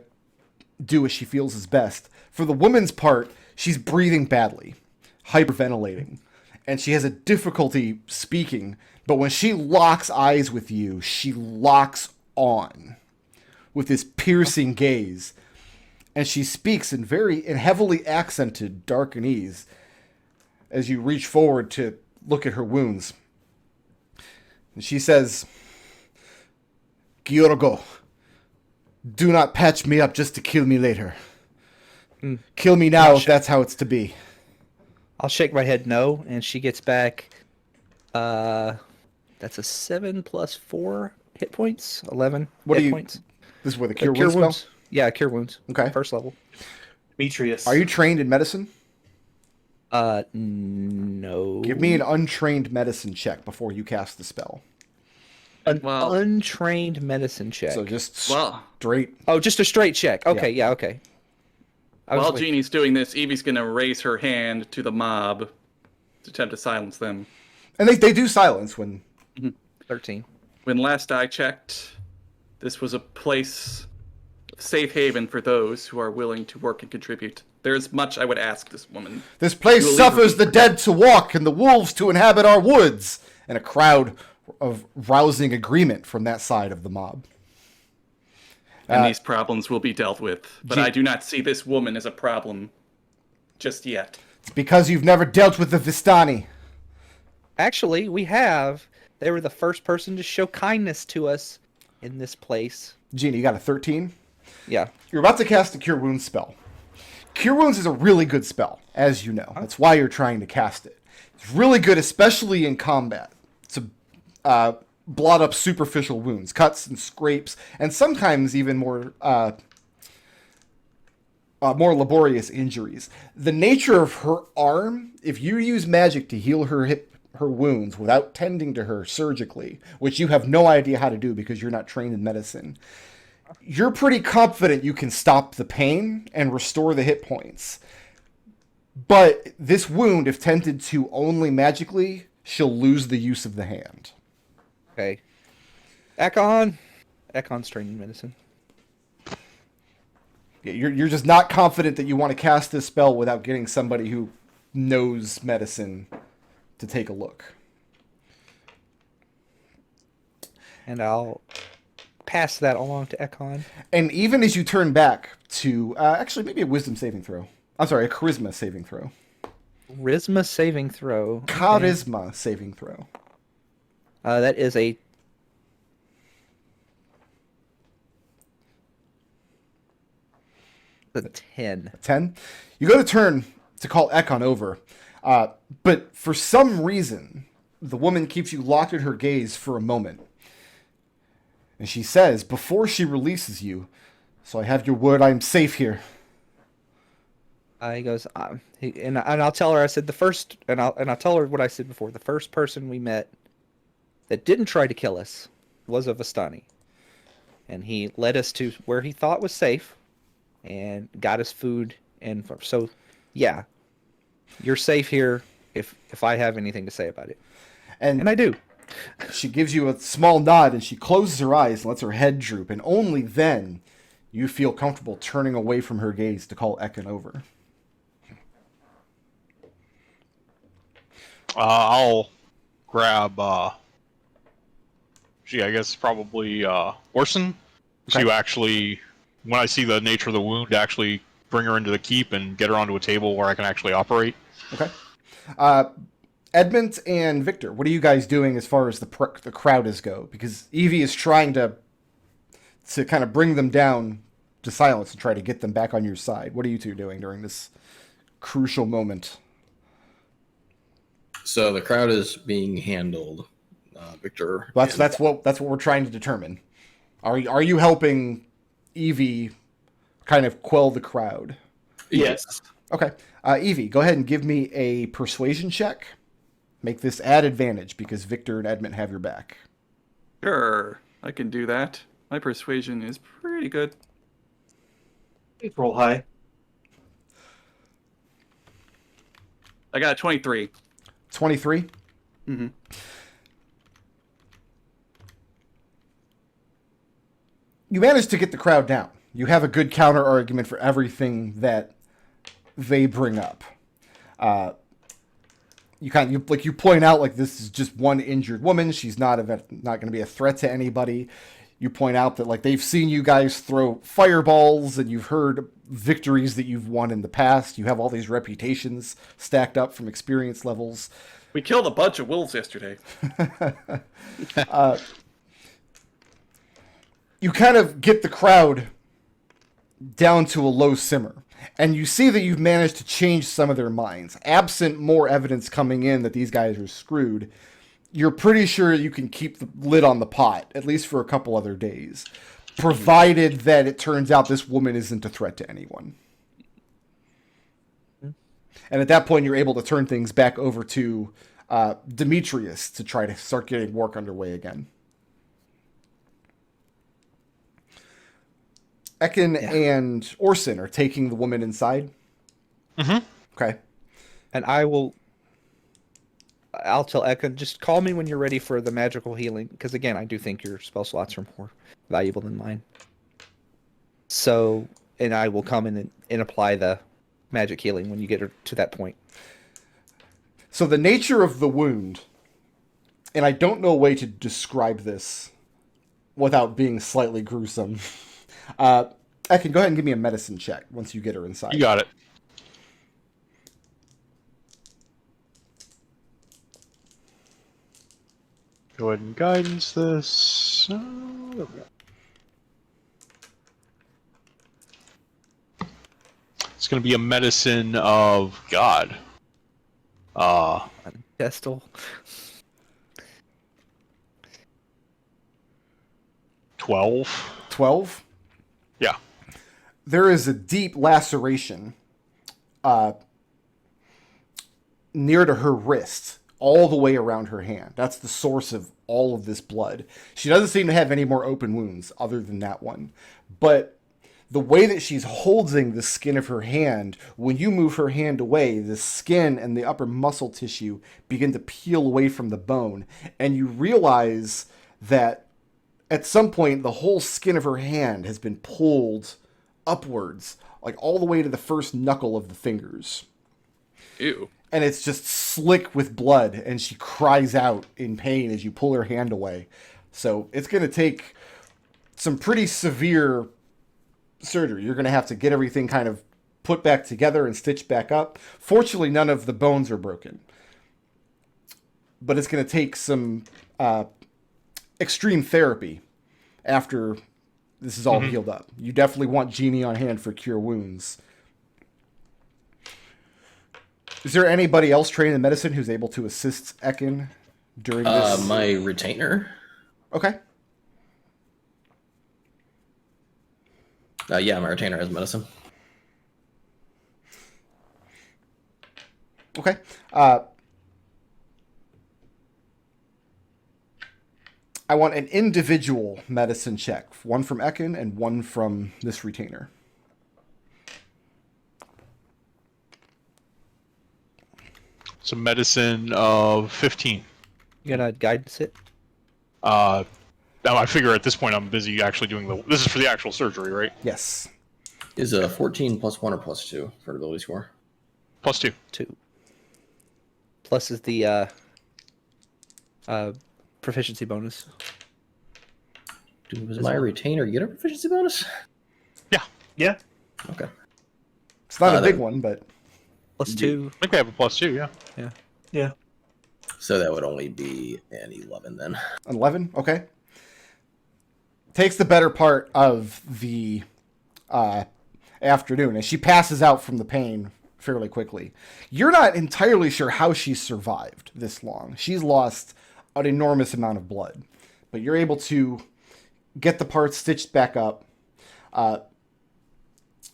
do what she feels is best. For the woman's part, she's breathing badly, hyperventilating, and she has a difficulty speaking, but when she locks eyes with you, she locks on with this piercing gaze, and she speaks in heavily accented Darkanese as you reach forward to look at her wounds. And she says, "Giorgo, do not patch me up just to kill me later. Kill me now if that's how it's to be." I'll shake my head no, and she gets back. That's a 7 plus 4 hit points. 11 What hit are you? points. This is where the cure wounds spell? Yeah, cure wounds. Okay. First level. Demetrius. Are you trained in medicine? No. Give me an untrained medicine check before you cast the spell. An Well- untrained medicine check. So just Well, straight. Oh, just a straight check. Okay, yeah, okay. while Jeannie's doing this, Evie's gonna raise her hand to the mob to attempt to silence them. And they do silence when... 13. When last I checked, this was a place of safe haven for those who are willing to work and contribute. There's much I would ask this woman. This place You will suffers leave the her- dead to walk and the wolves to inhabit our woods. And a crowd of rousing agreement from that side of the mob. And these problems will be dealt with. But Gee- I do not see this woman as a problem just yet. It's because you've never dealt with the Vistani. Actually, we have. They were the first person to show kindness to us in this place. Genie, you got a 13? Yeah. You're about to cast a Cure Wounds spell. Cure Wounds is a really good spell, as you know. That's why you're trying to cast it. It's really good, especially in combat, to blot up superficial wounds, cuts and scrapes, and sometimes even more laborious injuries. The nature of her arm, if you use magic to heal her wounds without tending to her surgically, which you have no idea how to do because you're not trained in medicine, you're pretty confident you can stop the pain and restore the hit points. But this wound, if tended to only magically, she'll lose the use of the hand. Okay. Ekon. Ekon's trained in medicine. Yeah, you're just not confident that you want to cast this spell without getting somebody who knows medicine to take a look. And I'll pass that along to Ekon. And even as you turn back to... actually, maybe a wisdom saving throw. I'm sorry, a charisma saving throw. Charisma saving throw. Okay. Charisma saving throw. That is a... a 10. 10. You go to turn to call Ekon over. But for some reason, the woman keeps you locked in her gaze for a moment. And she says, before she releases you, "So I have your word I am safe here." He goes, and I'll tell her. I said the first, and I'll tell her what I said before. The first person we met that didn't try to kill us was a Vistani, and he led us to where he thought was safe, and got us food. And so, yeah, you're safe here. If I have anything to say about it, and I do. She gives you a small nod, and she closes her eyes and lets her head droop, and only then you feel comfortable turning away from her gaze to call Ekon over. I'll grab, gee, I guess probably Orson to actually, when I see the nature of the wound, actually bring her into the keep and get her onto a table where I can actually operate. Okay. Edmont and Victor, what are you guys doing as far as the crowd is go? Because Evie is trying to kind of bring them down to silence and try to get them back on your side. What are you two doing during this crucial moment? So the crowd is being handled, Victor. Well, that's what we're trying to determine. Are you helping Evie kind of quell the crowd? Yes. Okay. Evie, go ahead and give me a persuasion check. Make this add advantage because Victor and Edmont have your back. Sure, I can do that. My persuasion is pretty good. Roll high. I got a 23. 23? Mm-hmm. You managed to get the crowd down. You have a good counter argument for everything that they bring up. You point out like this is just one injured woman. She's not going to be a threat to anybody. You point out that like they've seen you guys throw fireballs and you've heard victories that you've won in the past. You have all these reputations stacked up from experience levels. We killed a bunch of wolves yesterday. You kind of get the crowd down to a low simmer. And you see that you've managed to change some of their minds. Absent more evidence coming in that these guys are screwed, you're pretty sure you can keep the lid on the pot, at least for a couple other days. Provided that it turns out this woman isn't a threat to anyone. And at that point, you're able to turn things back over to Demetrius to try to start getting work underway again. Ekon and Orson are taking the woman inside. Mm-hmm. Okay. And I'll tell Ekon, just call me when you're ready for the magical healing. Because again, I do think your spell slots are more valuable than mine. So, and I will come in and apply the magic healing when you get her to that point. So the nature of the wound, and I don't know a way to describe this without being slightly gruesome. Ekon, go ahead and give me a medicine check once you get her inside. You got it. Go ahead and guidance this. There we go. It's going to be a medicine of God. Destil. 12? Yeah. There is a deep laceration near to her wrist, all the way around her hand. That's the source of all of this blood. She doesn't seem to have any more open wounds other than that one. But the way that she's holding the skin of her hand, when you move her hand away, the skin and the upper muscle tissue begin to peel away from the bone. And you realize that at some point, the whole skin of her hand has been pulled upwards, like all the way to the first knuckle of the fingers. Ew. And it's just slick with blood, and she cries out in pain as you pull her hand away. So it's going to take some pretty severe surgery. You're going to have to get everything kind of put back together and stitched back up. Fortunately, none of the bones are broken. But it's going to take some extreme therapy after this is all healed up. You definitely want Genie on hand for cure wounds. Is there anybody else trained in medicine who's able to assist Ekon during this? My retainer. Okay. Yeah, my retainer has medicine. Okay. I want an individual medicine check. One from Ekon and one from this retainer. It's a medicine of 15. You gonna guidance it? Now I figure at this point I'm busy actually doing the. This is for the actual surgery, right? Yes. Is a 14 plus 1 or plus 2 for the ability score? +2. 2. Plus is the proficiency bonus. Does my retainer get a proficiency bonus? Yeah. Yeah. Okay. It's not a big then- one, but Plus 2. I think they have a +2. Yeah. Yeah. So that would only be an 11 then. 11. Okay. Takes the better part of the afternoon, and she passes out from the pain fairly quickly. You're not entirely sure how she's survived this long. She's lost an enormous amount of blood, but you're able to get the parts stitched back up.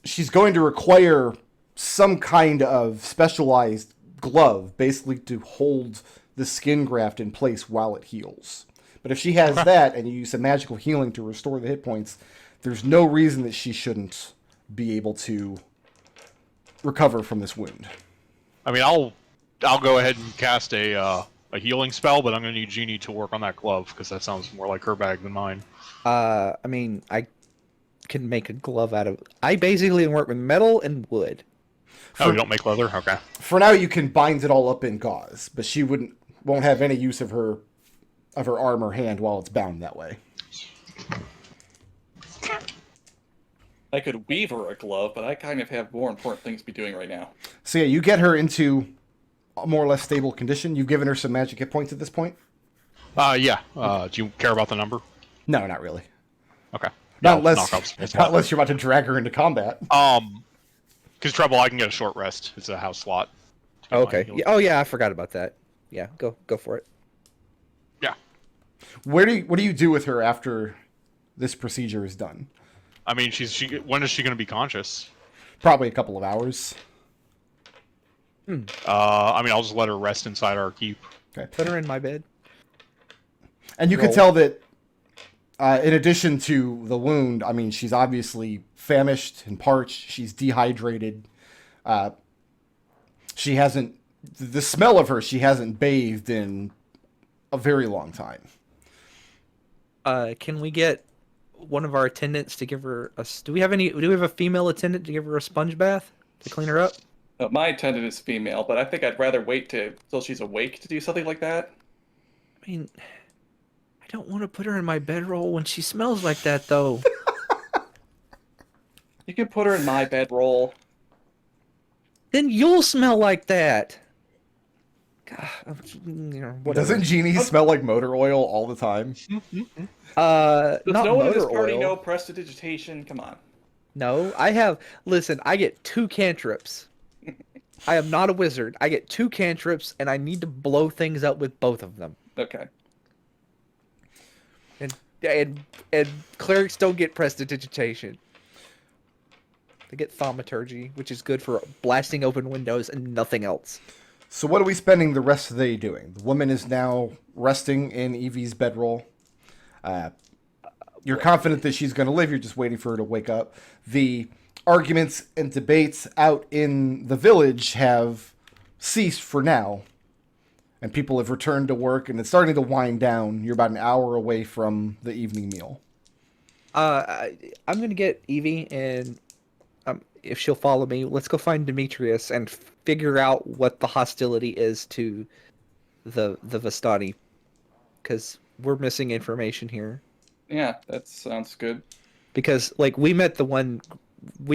She's going to require some kind of specialized glove, basically to hold the skin graft in place while it heals. But if she has that and you use some magical healing to restore the hit points, there's no reason that she shouldn't be able to recover from this wound. I mean, I'll go ahead and cast a healing spell, but I'm going to need Jeannie to work on that glove because that sounds more like her bag than mine. I mean, I can make a glove out of. I basically work with metal and wood. Oh, you don't make leather? Okay. For now, you can bind it all up in gauze, but she won't have any use of her arm or hand while it's bound that way. I could weave her a glove, but I kind of have more important things to be doing right now. So yeah, you get her into a more or less stable condition. You've given her some magic hit points at this point? Yeah. Do you care about the number? No, not really. Okay. Not Yeah, unless you're about to drag her into combat. Because Treble, I can get a short rest. It's a house slot. Okay. Yeah, oh yeah, I forgot about that. Yeah, go for it. Yeah. What do you do with her after this procedure is done? I mean, when is she going to be conscious? Probably a couple of hours. I mean, I'll just let her rest inside our keep. Okay. Put her in my bed. And you can tell that, in addition to the wound, I mean, she's obviously famished and parched. She's dehydrated. She hasn't. The smell of her, she hasn't bathed in a very long time. Can we get one of our attendants to give her a? Do we have a female attendant to give her a sponge bath to clean her up? My attendant is female, but I think I'd rather wait till she's awake to do something like that. I mean, I don't want to put her in my bedroll when she smells like that, though. You can put her in my bedroll. Then you'll smell like that. God, whatever. Doesn't Jeannie smell like motor oil all the time? Does not no one in this motor party oil. know prestidigitation? Come on. No, listen, I get 2 cantrips. I am not a wizard. I get 2 cantrips, and I need to blow things up with both of them. Okay. And clerics don't get prestidigitation. They get thaumaturgy, which is good for blasting open windows and nothing else. So what are we spending the rest of the day doing? The woman is now resting in Evie's bedroll. You're confident that she's going to live. You're just waiting for her to wake up. The arguments and debates out in the village have ceased for now. And people have returned to work, and it's starting to wind down. You're about an hour away from the evening meal. I'm going to get Evie, and if she'll follow me, let's go find Demetrius and figure out what the hostility is to the Vistani. Because we're missing information here. Yeah, that sounds good. Because, like, we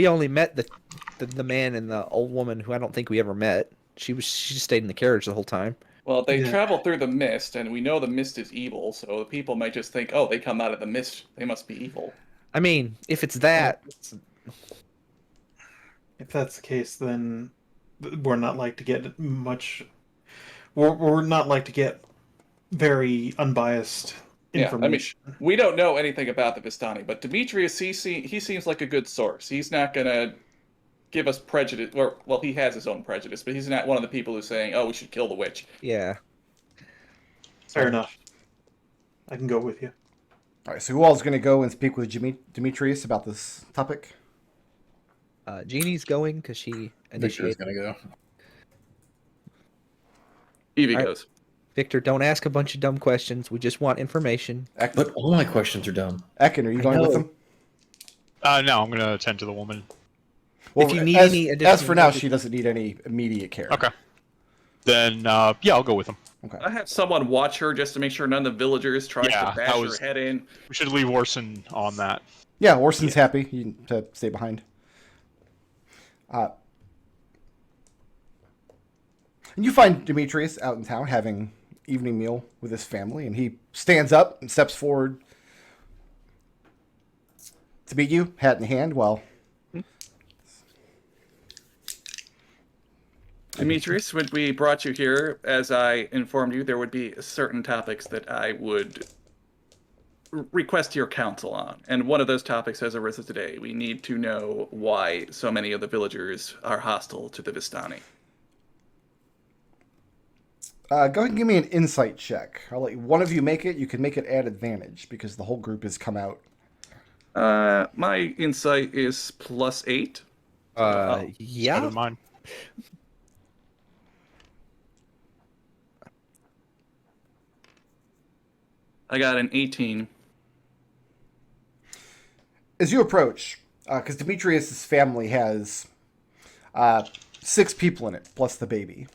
only met the man and the old woman who I don't think we ever met. She just stayed in the carriage the whole time. Well, they travel through the mist, and we know the mist is evil, so the people might just think, oh, they come out of the mist, they must be evil. I mean, if it's that... If that's the case, then we're not like to get much. We're not like to get very unbiased information. Yeah, I mean, we don't know anything about the Vistani, but Demetrius, he seems like a good source. He's not gonna give us prejudice. Or, well, he has his own prejudice, but he's not one of the people who's saying, "Oh, we should kill the witch." Yeah. Fair enough. I can go with you. All right, so who all is going to go and speak with Demetrius about this topic? Jeannie's going because she Victor's initiated. gonna go. Evie All right. goes. Victor, don't ask a bunch of dumb questions. We just want information. But all my questions are dumb. Ekin, are you going with know. him? No, I'm gonna attend to the woman. Well, If you need as, any as additional for now, help- she doesn't need any immediate care. Okay. Then yeah, I'll go with him. Okay. I have someone watch her just to make sure none of the villagers try Yeah, to bash that was- her head in. We should leave Orson on that. Yeah, Orson's happy to stay behind. And you find Demetrius out in town having evening meal with his family, and he stands up and steps forward to meet you, hat in hand. Well, Demetrius, when we brought you here, as I informed you, there would be certain topics that I would request your counsel on. And one of those topics has arisen today. We need to know why so many of the villagers are hostile to the Vistani. go ahead and give me an insight check. I'll let one of you make it. You can make it at advantage because the whole group has come out. My insight is +8. Better Yeah. than mine. I got an 18. As you approach, because Demetrius's family has 6 people in it, plus the baby.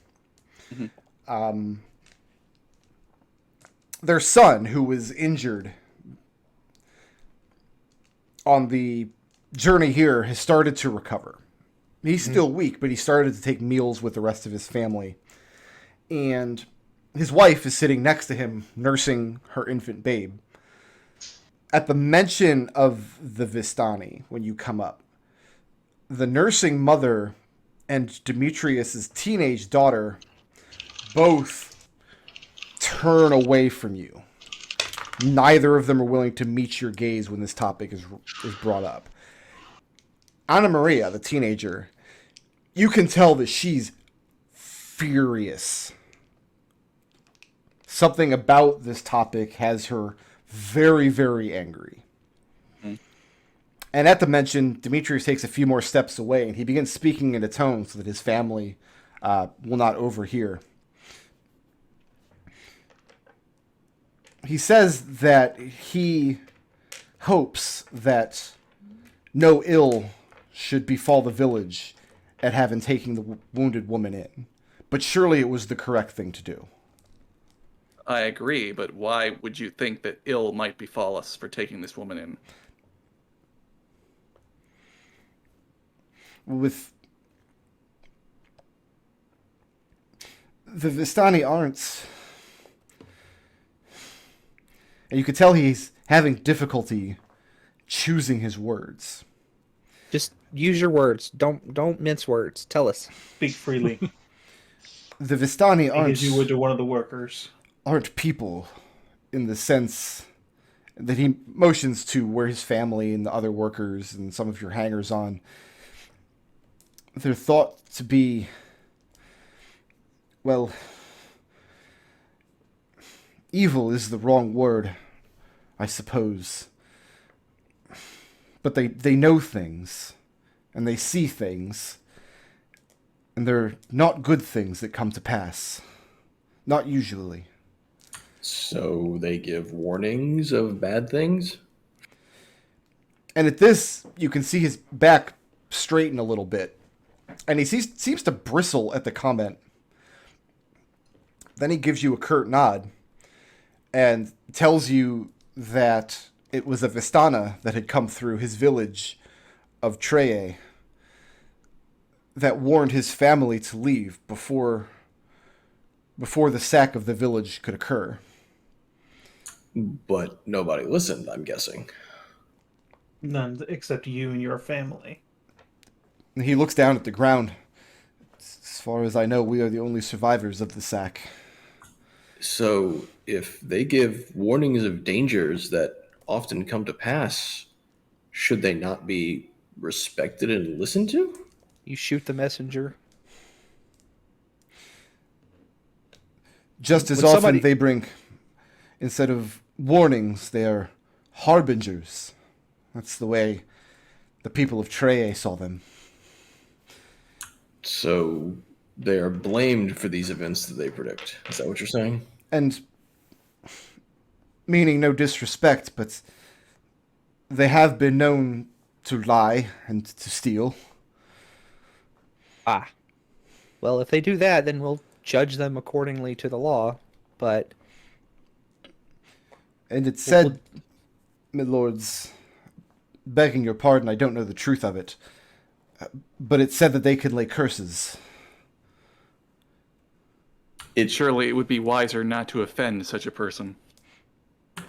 Their son, who was injured on the journey here, has started to recover. He's still weak, but he started to take meals with the rest of his family. And his wife is sitting next to him, nursing her infant babe. At the mention of the Vistani, when you come up, the nursing mother and Demetrius's teenage daughter both turn away from you. Neither of them are willing to meet your gaze when this topic is brought up. Anna Maria, the teenager, you can tell that she's furious. Something about this topic has her very, very angry. And at the mention, Demetrius takes a few more steps away, and he begins speaking in a tone so that his family will not overhear. He says that he hopes that no ill should befall the village at having taken the wounded woman in. But surely it was the correct thing to do. I agree, but why would you think that ill might befall us for taking this woman in? With the Vistani aren't, and you could tell he's having difficulty choosing his words. Just use your words. Don't mince words. Tell us. Speak freely, The Vistani as you would to one of the workers. aren't people in the sense that he motions to where his family and the other workers and some of your hangers-on. They're thought to be, well, evil is the wrong word, I suppose. But they know things, and they see things, and they're not good things that come to pass. Not usually. So they give warnings of bad things? And at this, you can see his back straighten a little bit. And he seems to bristle at the comment. Then he gives you a curt nod and tells you that it was a Vistana that had come through his village of Treye that warned his family to leave before the sack of the village could occur. But nobody listened, I'm guessing. None except you and your family. And he looks down at the ground. As far as I know, we are the only survivors of the sack. So if they give warnings of dangers that often come to pass, should they not be respected and listened to? You shoot the messenger. Just as When often somebody- they bring, instead of warnings, they are harbingers. That's the way the people of Treye saw them. So they are blamed for these events that they predict. Is that what you're saying? And meaning no disrespect, but they have been known to lie and to steal. Ah. Well, if they do that, then we'll judge them accordingly to the law. But And it said, midlords, begging your pardon, I don't know the truth of it, but it said that they could lay curses. Surely it would be wiser not to offend such a person.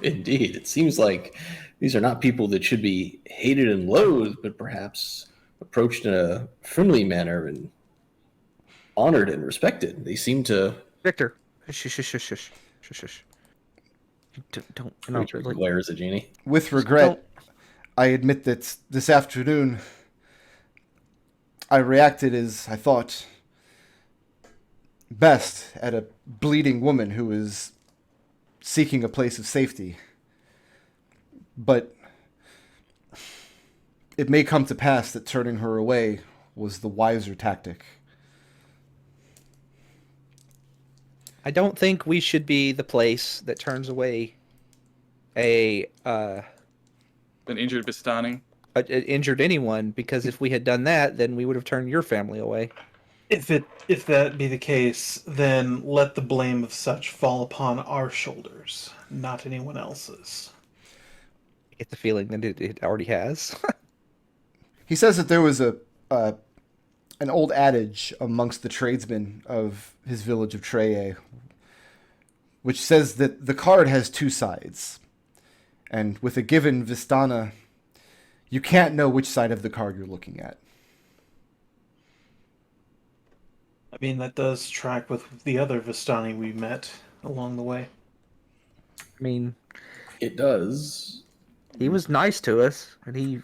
Indeed. It seems like these are not people that should be hated and loathed, but perhaps approached in a friendly manner and honored and respected. They seem to... Victor, shush, shush, shush, shush, shush, shush. Don't. No, Richard like, glares at Jeannie. With regret, I admit that this afternoon I reacted as I thought best at a bleeding woman who is seeking a place of safety. But it may come to pass that turning her away was the wiser tactic. I don't think we should be the place that turns away an injured Vistani. injured anyone, because if we had done that, then we would have turned your family away. If that be the case, then let the blame of such fall upon our shoulders, not anyone else's. I get the feeling that it already has. He says that there was an old adage amongst the tradesmen of his village of Treye, which says that the card has two sides. And with a given Vistana, you can't know which side of the card you're looking at. I mean, that does track with the other Vistani we met along the way. I mean, It does. he was nice to us, and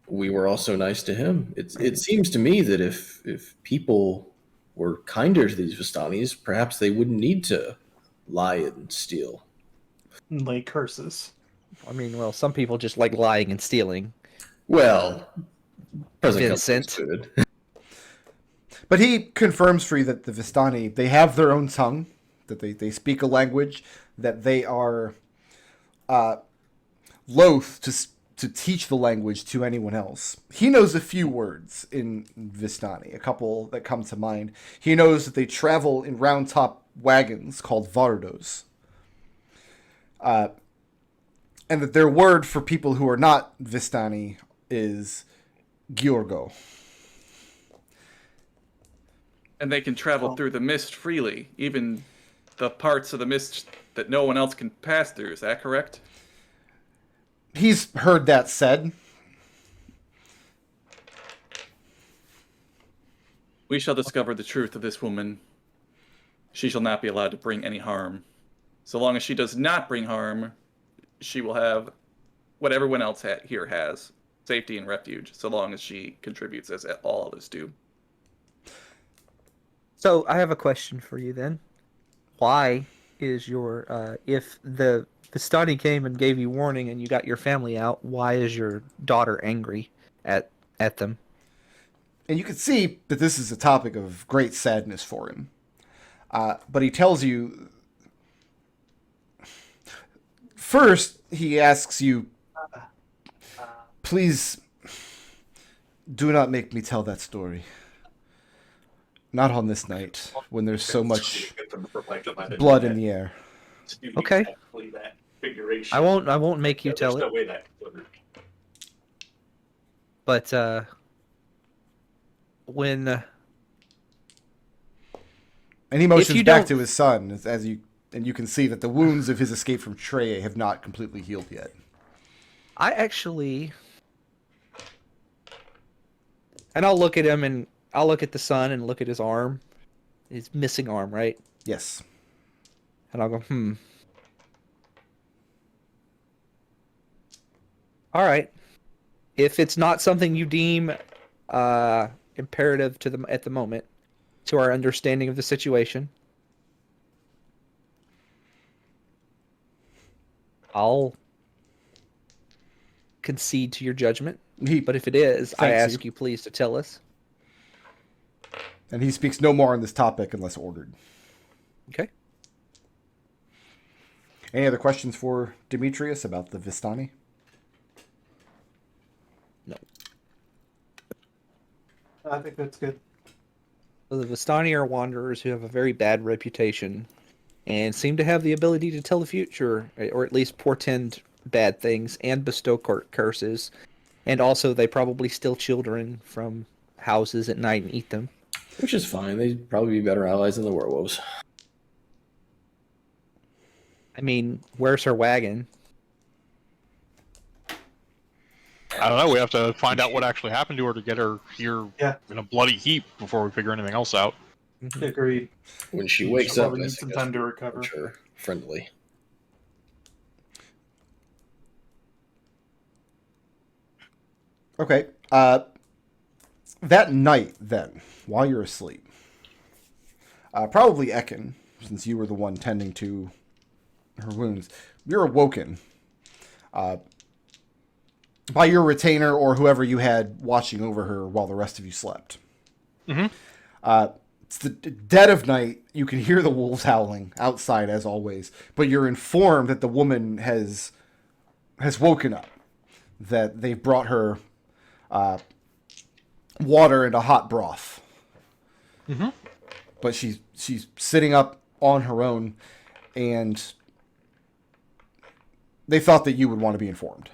We were also nice to him. It seems to me that if people were kinder to these Vistanis, perhaps they wouldn't need to lie and steal. And lay curses. I mean, well, some people just like lying and stealing. Well, present Vincent. company included. But he confirms for you that the Vistani, they have their own tongue, that they speak a language, that they are loath to teach the language to anyone else. He knows a few words in Vistani, a couple that come to mind. He knows that they travel in round-top wagons called vardos. And that their word for people who are not Vistani is Giorgo. And they can travel through the mist freely, even the parts of the mist that no one else can pass through. Is that correct? He's heard that said. We shall discover the truth of this woman. She shall not be allowed to bring any harm. So long as she does not bring harm, she will have what everyone else here has, safety and refuge, so long as she contributes as all others do. So I have a question for you then. Why is your if the Vistani came and gave you warning and you got your family out, why is your daughter angry at them? And you can see that this is a topic of great sadness for him. But he tells you... First, he asks you, please do not make me tell that story. Not on this night, when there's so much blood in the air. Okay. I won't make you tell it. But when And he motions you back don't- to his son, and you can see that the wounds of his escape from Treye have not completely healed yet. I actually, and I'll look at him and I'll look at the son and look at his arm, his missing arm, right? Yes. And I'll go, All right. If it's not something you deem imperative to them at the moment, to our understanding of the situation, I'll concede to your judgment. But if it is, I Thanks ask you please to tell us. And he speaks no more on this topic unless ordered. Okay. Any other questions for Demetrius about the Vistani? No. I think that's good. So the Vistani are wanderers who have a very bad reputation and seem to have the ability to tell the future, or at least portend bad things and bestow curses. And also, they probably steal children from houses at night and eat them. Which is fine. They'd probably be better allies than the werewolves. I mean, where's her wagon? I don't know. We have to find out what actually happened to her to get her here in a bloody heap before we figure anything else out. Agreed. When she She wakes up, probably I needs some suggest time to recover. approach her friendly. Okay. That night, then, while you're asleep, probably Ekon, since you were the one tending to her wounds, you're awoken by your retainer or whoever you had watching over her while the rest of you slept. Mm-hmm. It's the dead of night. You can hear the wolves howling outside, as always, but you're informed that the woman has woken up, that they've brought her water and a hot broth. Mm-hmm. But she's sitting up on her own, and they thought that you would want to be informed.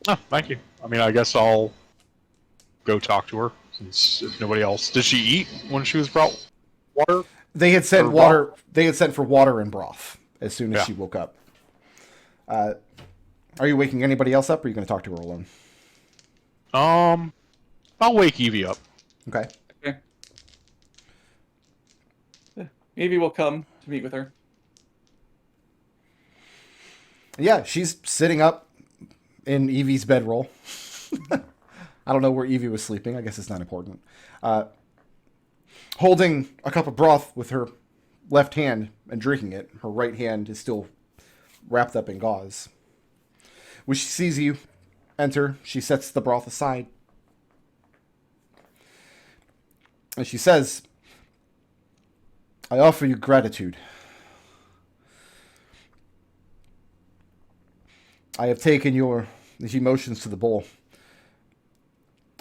Oh, thank you. I mean, I guess I'll go talk to her, since if nobody else... Did she eat when she was brought water? They had sent Or water. broth? They had sent for water and broth as soon as Yeah. she woke up. Are you waking anybody else up, or are you going to talk to her alone? I'll wake Evie up. Okay. Okay. Yeah, maybe we'll come to meet with her. Yeah, she's sitting up in Evie's bedroll. I don't know where Evie was sleeping. I guess it's not important. Holding a cup of broth with her left hand and drinking it. Her right hand is still wrapped up in gauze. When she sees you enter, she sets the broth aside. And she says, I offer you gratitude. I have taken these emotions to the bowl.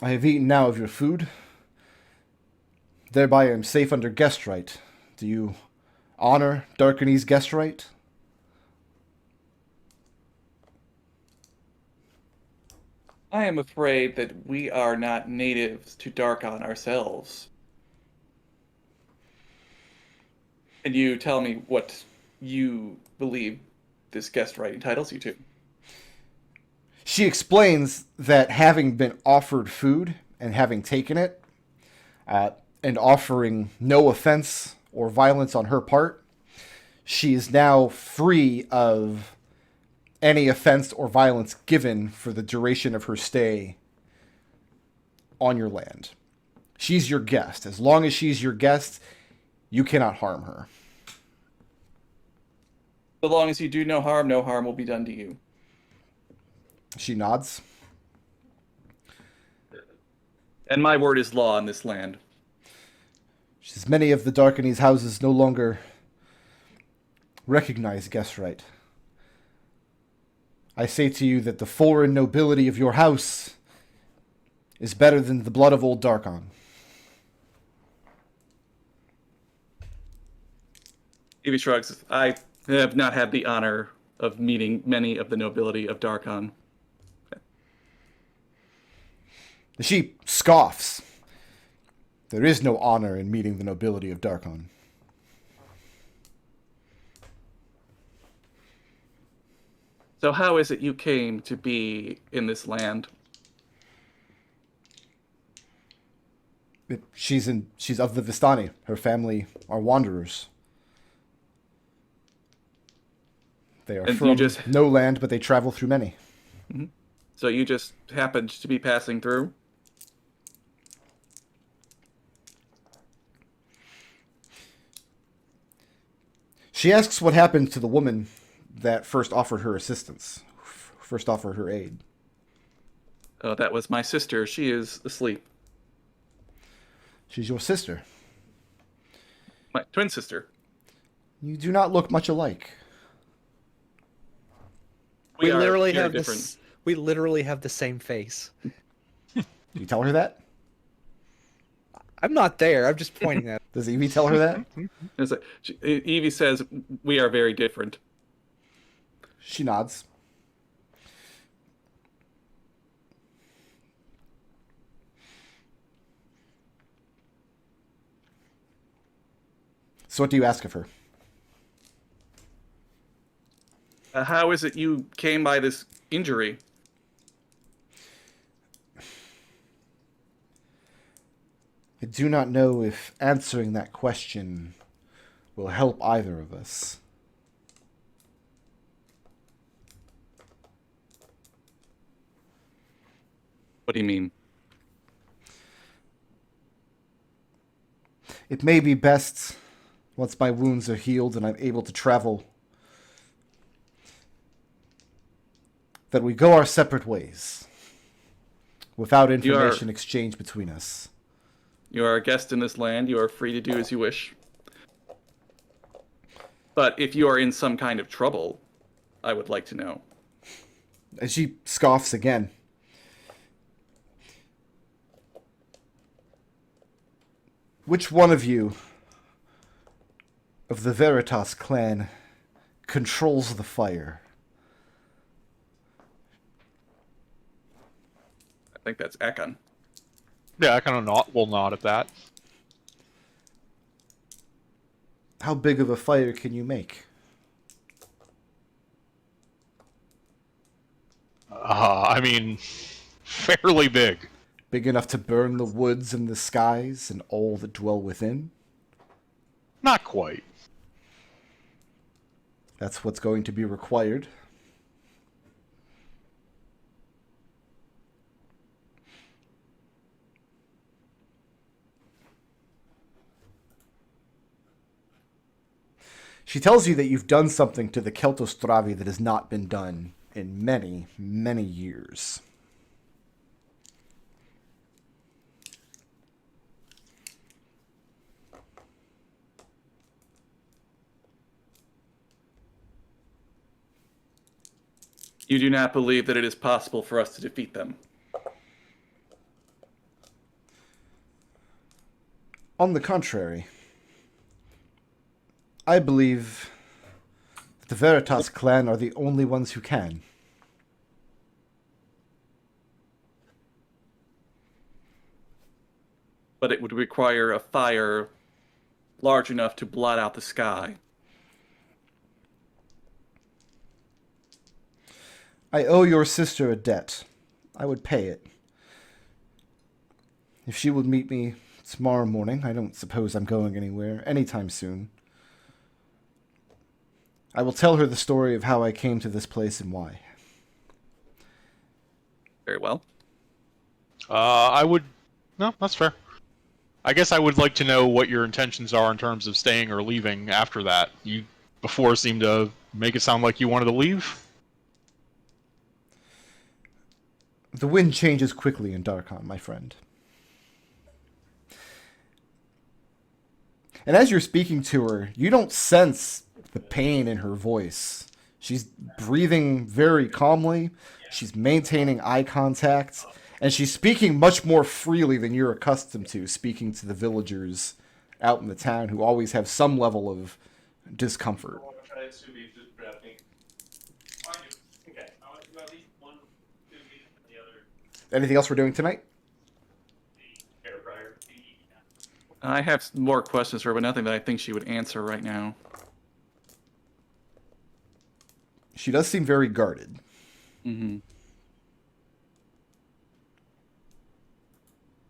I have eaten now of your food. Thereby I am safe under guest right. Do you honor Darkany's guest right? I am afraid that we are not natives to Darkon ourselves. Can you tell me what you believe this guest right entitles you to? She explains that having been offered food and having taken it, and offering no offense or violence on her part, she is now free of any offense or violence given for the duration of her stay on your land. She's your guest. As long as she's your guest, you cannot harm her. So long as you do no harm will be done to you. She nods. And my word is law in this land. She says, many of the Darkany's houses no longer recognize guest right. I say to you that the foreign nobility of your house is better than the blood of old Darkon. Evie shrugs. I have not had the honor of meeting many of the nobility of Darkon. She scoffs. There is no honor in meeting the nobility of Darkon. So how is it you came to be in this land? She's of the Vistani. Her family are wanderers. They are And from you just- no land, but they travel through many. So you just happened to be passing through? She asks what happened to the woman that first offered her assistance, first offered her aid. Oh, that was my sister. She is asleep. She's your sister. My twin sister. You do not look much alike. We are literally very have different. this. We literally have the same face. Do you tell her that? I'm not there. I'm just pointing at. Does Evie tell her that? It's like, Evie says we are very different. She nods. So what do you ask of her? How is it you came by this injury? I do not know if answering that question will help either of us. What do you mean? It may be best, once my wounds are healed and I'm able to travel, that we go our separate ways, without information exchanged between us. You are a guest in this land. You are free to do as you wish. But if you are in some kind of trouble, I would like to know. And she scoffs again. Which one of you, of the Veritas clan, controls the fire? I think that's Ekon. Yeah, I kind of will nod at that. How big of a fire can you make? I mean, fairly big. Big enough to burn the woods and the skies and all that dwell within? Not quite. That's what's going to be required. She tells you that you've done something to the Keltostravi that has not been done in many, many years. You do not believe that it is possible for us to defeat them. On the contrary, I believe that the Veritas clan are the only ones who can. But it would require a fire large enough to blot out the sky. I owe your sister a debt. I would pay it. If she would meet me tomorrow morning, I don't suppose I'm going anywhere anytime soon. I will tell her the story of how I came to this place and why. Very well. I would... No, that's fair. I guess I would like to know what your intentions are in terms of staying or leaving after that. You before seemed to make it sound like you wanted to leave. The wind changes quickly in Darkon, my friend. And as you're speaking to her, you don't sense the pain in her voice. She's breathing very calmly. She's maintaining eye contact. And she's speaking much more freely than you're accustomed to, speaking to the villagers out in the town who always have some level of discomfort. Anything else we're doing tonight? I have more questions for her, but nothing that I think she would answer right now. She does seem very guarded. Mm-hmm.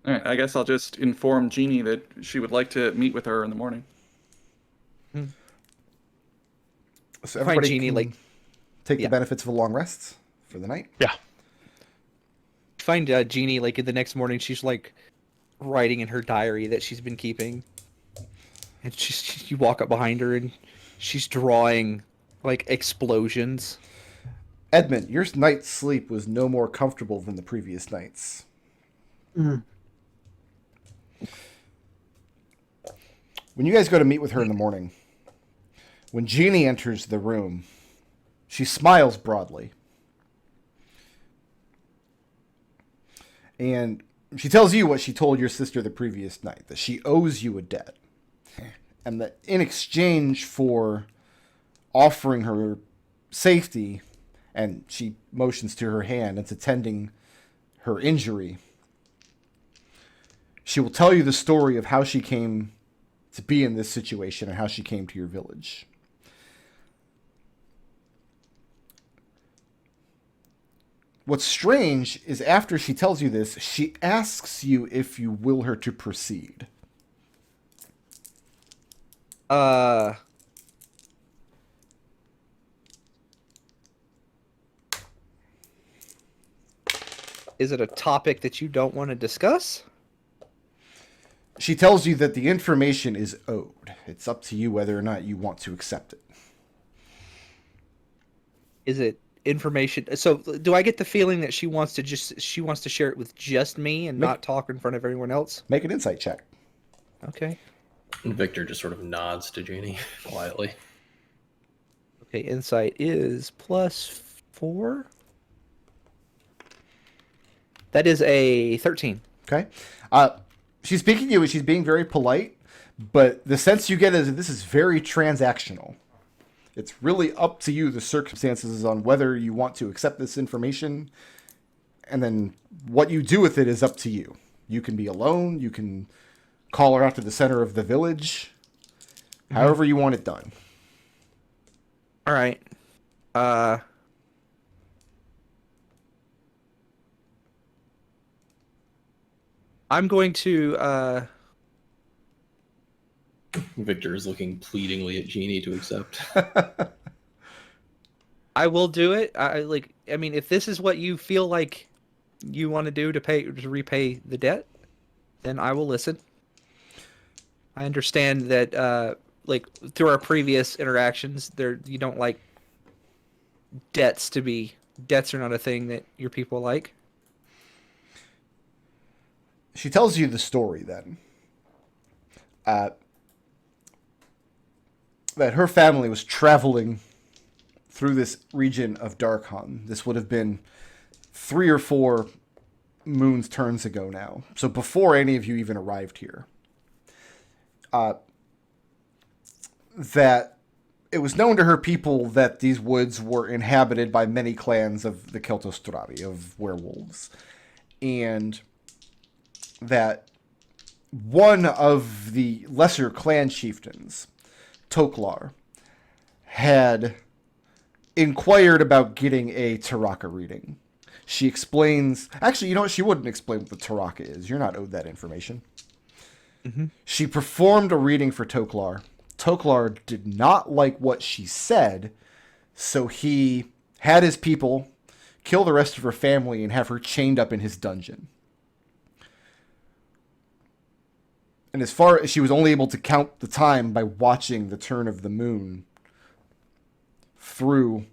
All right, I guess I'll just inform Jeannie that she would like to meet with her in the morning. So everybody Jeannie, can like- take yeah. the benefits of a long rest for the night. Yeah. Find Jeannie like the next morning. She's like writing in her diary that she's been keeping, and you walk up behind her and She's drawing like explosions. Edmont, your night's sleep was no more comfortable than the previous night's. Mm. When you guys go to meet with her in the morning, when Jeannie enters the room, she smiles broadly. And she tells you what she told your sister the previous night, that she owes you a debt. And that in exchange for offering her safety, and she motions to her hand, it's attending her injury, she will tell you the story of how she came to be in this situation and how she came to your village. What's strange is after she tells you this, she asks you if you will her to proceed. Is it a topic that you don't want to discuss? She tells you that the information is owed. It's up to you whether or not you want to accept it. Is it information? So do I get the feeling that she wants to share it with just me and not talk in front of everyone else? Make an insight check. Okay. And Victor just sort of nods to Jeannie quietly. Okay, insight is +4. That is a 13. Okay. She's speaking to you and she's being very polite, but the sense you get is that this is very transactional. It's really up to you, the circumstances, on whether you want to accept this information, and then what you do with it is up to you. You can be alone, you can call her out to the center of the village, however you want it done. All right. I'm going to Victor is looking pleadingly at Jeannie to accept. I will do it. I mean, if this is what you feel like you want to do to repay the debt, then I will listen. I understand that through our previous interactions, you don't like debts are not a thing that your people like. She tells you the story then. That her family was traveling through this region of Darkhan. This would have been 3 or 4 moons turns ago now. So before any of you even arrived here. That it was known to her people that these woods were inhabited by many clans of the Keltostravi, of werewolves. And that one of the lesser clan chieftains, Toklar, had inquired about getting a Taraka reading. She explains... Actually, you know what? She wouldn't explain what the Taraka is. You're not owed that information. Mm-hmm. She performed a reading for Toklar. Toklar did not like what she said, so he had his people kill the rest of her family and have her chained up in his dungeon. And as far as she was only able to count the time by watching the turn of the moon through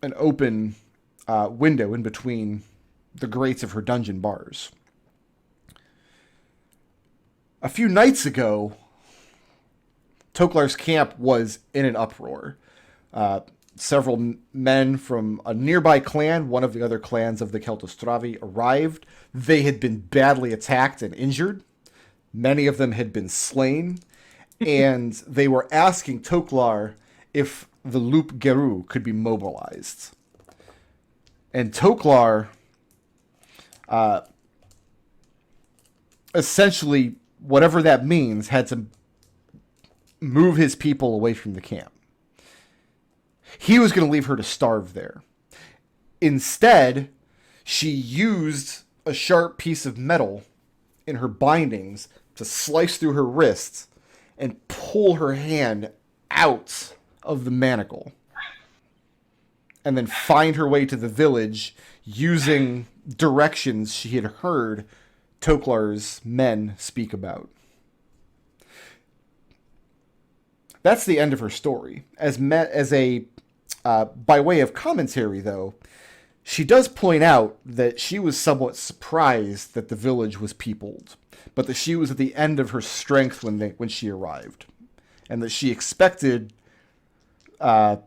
an open window in between the grates of her dungeon bars. A few nights ago, Toklar's camp was in an uproar. Several men from a nearby clan, one of the other clans of the Keltostravi, arrived. They had been badly attacked and injured. Many of them had been slain, and they were asking Toklar if the Loup Geru could be mobilized. And Toklar, essentially, whatever that means, had to move his people away from the camp. He was going to leave her to starve there. Instead, she used a sharp piece of metal in her bindings to slice through her wrists and pull her hand out of the manacle. And then find her way to the village using directions she had heard Toklar's men speak about. That's the end of her story. By way of commentary, though, she does point out that she was somewhat surprised that the village was peopled, but that she was at the end of her strength when she arrived, and that she expected her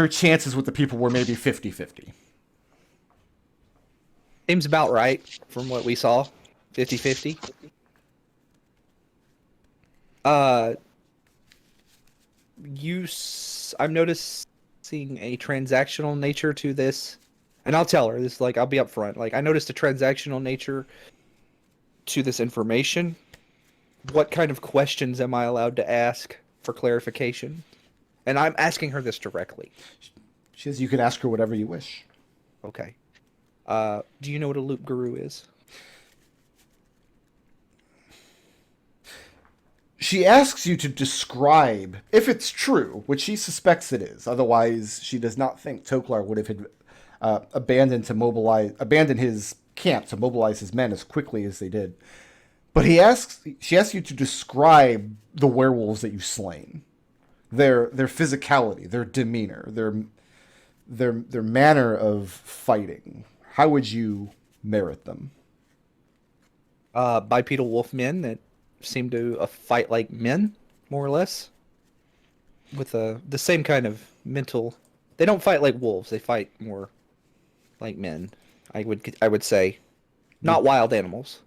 chances with the people were maybe 50-50. Seems about right from what we saw. 50-50. I'm noticing a transactional nature to this, and I'll tell her this. Like, I'll be upfront. Like, I noticed a transactional nature to this information. What kind of questions am I allowed to ask for clarification? And I'm asking her this directly. She says you can ask her whatever you wish. Okay. Do you know what a loop guru is? She asks you to describe, if it's true, which she suspects it is. Otherwise, she does not think Toklar would have abandoned his camp to mobilize his men as quickly as they did. But she asks you to describe the werewolves that you've slain, their physicality, their demeanor, their manner of fighting. How would you merit them? Bipedal wolf men that seem to fight like men, more or less, with the same kind of mental. They don't fight like wolves. They fight more like men. I would say, not wild animals.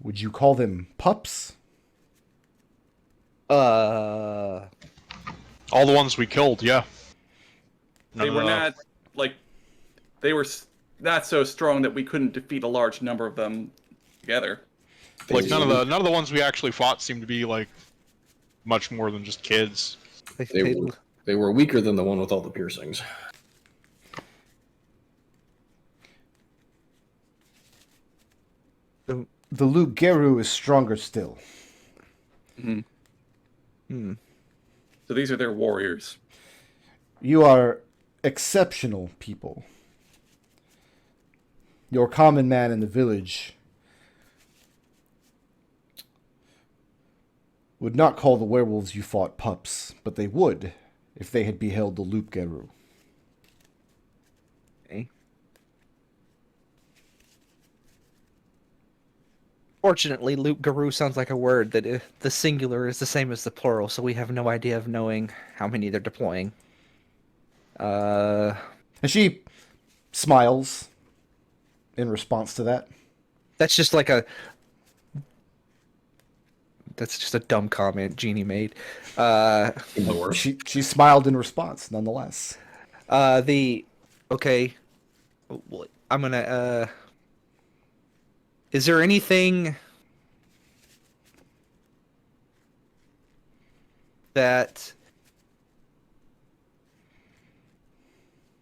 Would you call them pups? All the ones we killed, yeah. They were not like they were not so strong that we couldn't defeat a large number of them together. Like none of the ones we actually fought seemed to be like much more than just kids. They were weaker than the one with all the piercings. The Luke Geru is stronger still. Mm-hmm. So these are their warriors. You are exceptional people. Your common man in the village would not call the werewolves you fought pups, but they would if they had beheld the Loop Geru. Okay. Fortunately, Loop Geru sounds like a word that the singular is the same as the plural, so we have no idea of knowing how many they're deploying. And she smiles in response to that. That's just a dumb comment Jeannie made. She smiled in response, nonetheless. Okay. I'm gonna, is there anything that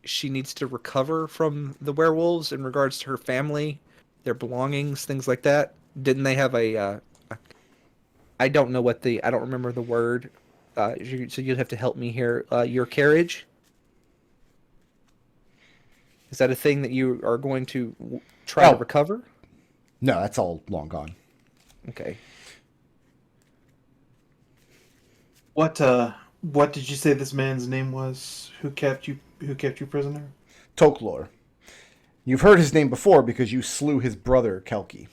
she needs to recover from the werewolves in regards to her family, their belongings, things like that? Didn't they have I don't remember the word, so you'd have to help me here. Your carriage? Is that a thing that you are going to try to recover? No, that's all long gone. Okay. What did you say this man's name was? Who kept you prisoner? Toklor. You've heard his name before because you slew his brother, Kelki.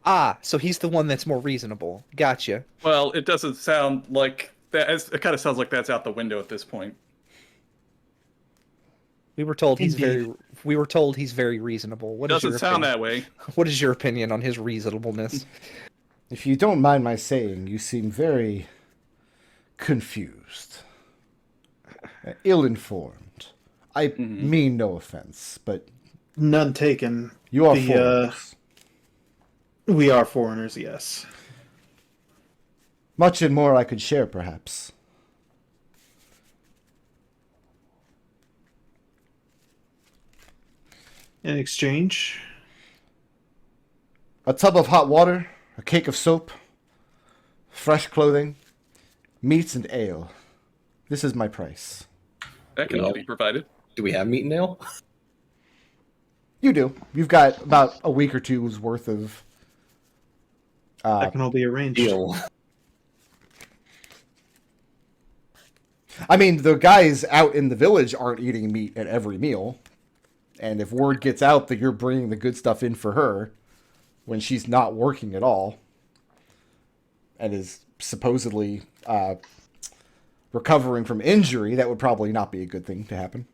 Ah, so he's the one that's more reasonable. Gotcha. Well, it doesn't sound like that. It kind of sounds like that's out the window at this point. We were told he's very reasonable. What Doesn't sound that way. What is your opinion on his reasonableness? If you don't mind my saying, you seem very confused, ill-informed. I mean no offense, but none taken. You are foreigners. We are foreigners, yes. Much and more I could share, perhaps. In exchange? A tub of hot water, a cake of soap, fresh clothing, meats and ale. This is my price. That can all be provided. Do we have meat and ale? You do. You've got about a week or two's worth of... that can all be arranged. Deal. I mean, the guys out in the village aren't eating meat at every meal. And if word gets out that you're bringing the good stuff in for her when she's not working at all and is supposedly recovering from injury, that would probably not be a good thing to happen.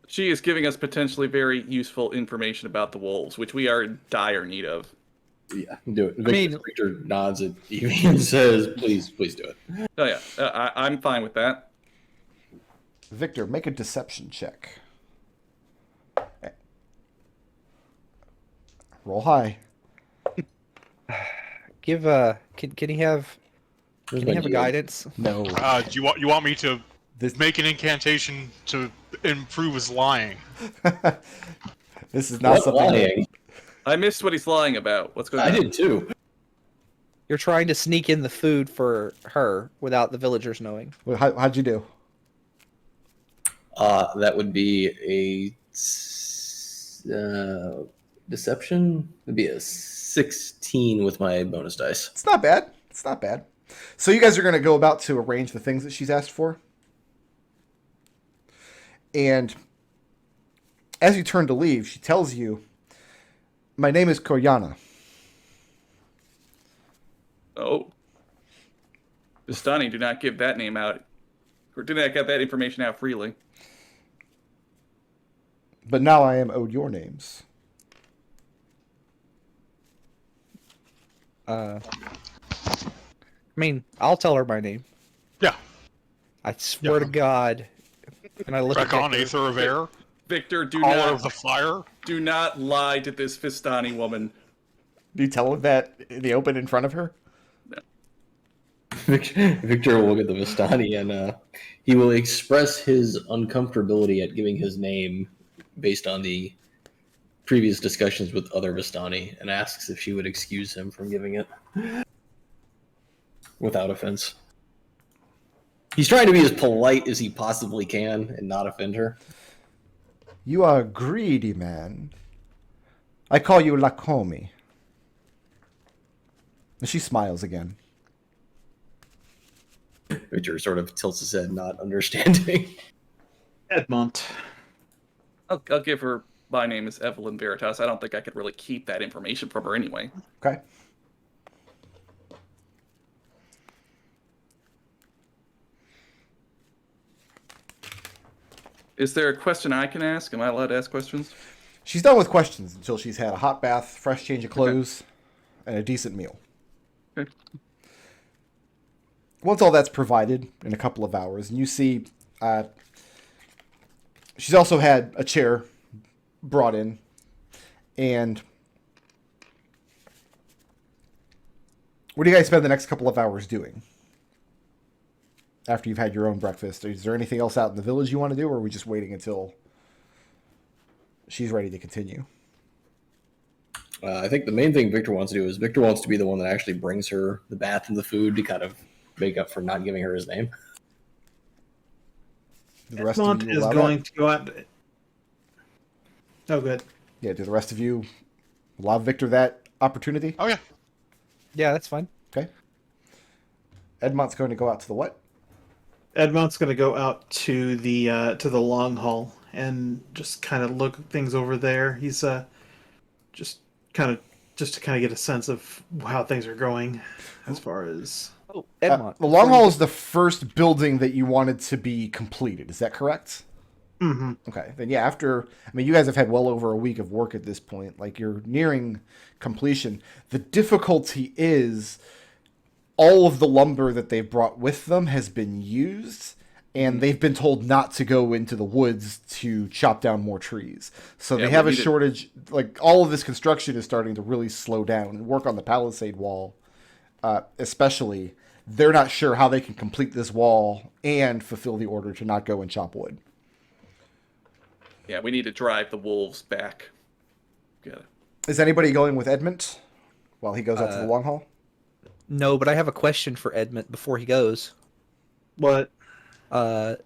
She is giving us potentially very useful information about the wolves, which we are in dire need of. Yeah, do it. mean- Victor nods at Evie and says, please do it. Oh yeah, I'm fine with that. Victor, make a deception check. Roll high. Give can he have a guidance? No. Do you want me to This make an incantation to improve his lying? this is not What something. lying? I missed what he's lying about. What's going on? I did too. You're trying to sneak in the food for her without the villagers knowing. How'd you do? That would be a deception. Would be a 16 with my bonus dice. It's not bad. It's not bad. So you guys are going to go about to arrange the things that she's asked for. And as you turn to leave, she tells you, "My name is Koryana." Oh. Vistani, do not give that name out. Or do not get that information out freely. But now I am owed your names. I mean, I'll tell her my name. Yeah. I swear to God. And I look at Ekon, Victor. Aether of Air, Victor, Caller of the Fire. do not lie to this Vistani woman. Do you tell him that in the open in front of her? Victor will look at the Vistani and he will express his uncomfortability at giving his name based on the previous discussions with other Vistani and asks if she would excuse him from giving it without offense. He's trying to be as polite as he possibly can and not offend her. You are a greedy man. I call you Lakomi. And she smiles again. Victor sort of tilts his head, not understanding. Edmont. I'll give her my name is Evelyn Veritas. I don't think I could really keep that information from her anyway. Okay. Is there a question I can ask? Am I allowed to ask questions? She's done with questions until she's had a hot bath, fresh change of clothes, and a decent meal. Okay. Once all that's provided in a couple of hours, and you see she's also had a chair brought in, and what do you guys spend the next couple of hours doing after you've had your own breakfast? Is there anything else out in the village you want to do, or are we just waiting until she's ready to continue? I think the main thing Victor wants to do is Victor wants to be the one that actually brings her the bath and the food to kind of make up for not giving her his name. Do the rest Edmont of you is allow going that? to go out. Oh, good. Yeah, do the rest of you allow Victor that opportunity? Oh yeah. Yeah, that's fine. Okay. Edmont's going to go out to the what? Edmont's going to go out to the long hall and just kind of look things over there. He's just to get a sense of how things are going as far as. Oh, Edmont. The Long Hall is the first building that you wanted to be completed. Is that correct? Mm-hmm. Okay. Then yeah, you guys have had well over a week of work at this point. Like, you're nearing completion. The difficulty is all of the lumber that they've brought with them has been used, and they've been told not to go into the woods to chop down more trees. So Yeah, they have we a need to- shortage. Like, all of this construction is starting to really slow down, and work on the palisade wall, especially. They're not sure how they can complete this wall and fulfill the order to not go and chop wood. Yeah, we need to drive the wolves back. Got it. Is anybody going with Edmont while he goes out to the Long Hall? No, but I have a question for Edmont before he goes. What? Pull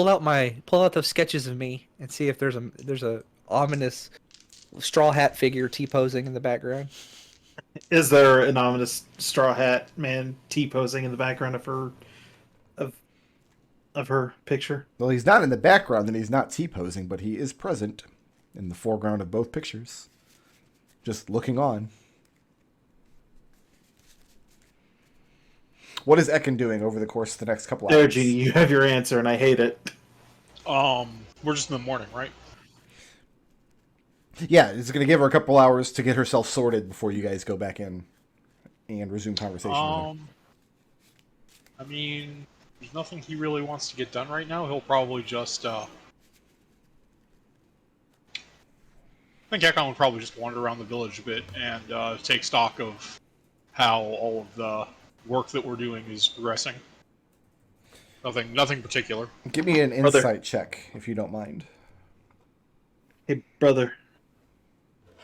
out those sketches of me and see if there's a ominous straw hat figure T-posing in the background. Is there an ominous straw hat man T-posing in the background of of her picture. Well, he's not in the background and he's not T-posing, but he is present in the foreground of both pictures. Just looking on. What is Ekon doing over the course of the next couple hours? There, Genie, you have your answer, and I hate it. We're just in the morning, right? Yeah, it's going to give her a couple hours to get herself sorted before you guys go back in and resume conversation with her. I mean, there's nothing he really wants to get done right now. He'll probably just, I think Ekon would probably just wander around the village a bit and take stock of how all of the work that we're doing is progressing. Nothing particular. Give me an insight check, if you don't mind. Hey, brother,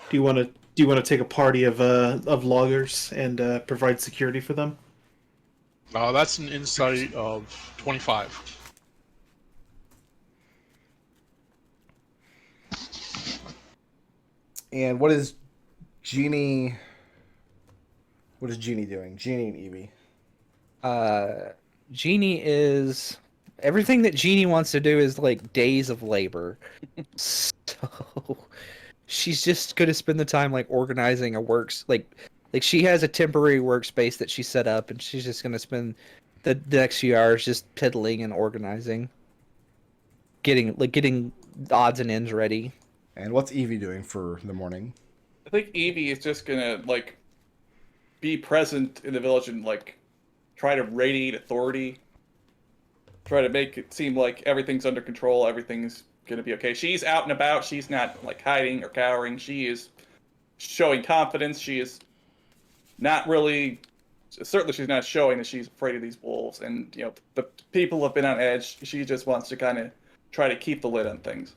do you want to take a party of loggers and provide security for them? That's an insight of 25. And what is Genie doing? Genie and Evie. Genie is everything that Genie wants to do is like days of labor. So she's just gonna spend the time like organizing a like she has a temporary workspace that she set up, and she's just gonna spend the next few hours just piddling and organizing, getting odds and ends ready. And what's Evie doing for the morning? I think Evie is just gonna like be present in the village and like try to radiate authority. Try to make it seem like everything's under control, everything's gonna be okay. She's out and about, she's not like hiding or cowering, she is showing confidence, she is not really, certainly she's not showing that she's afraid of these wolves, and you know, the people have been on edge, she just wants to kind of try to keep the lid on things.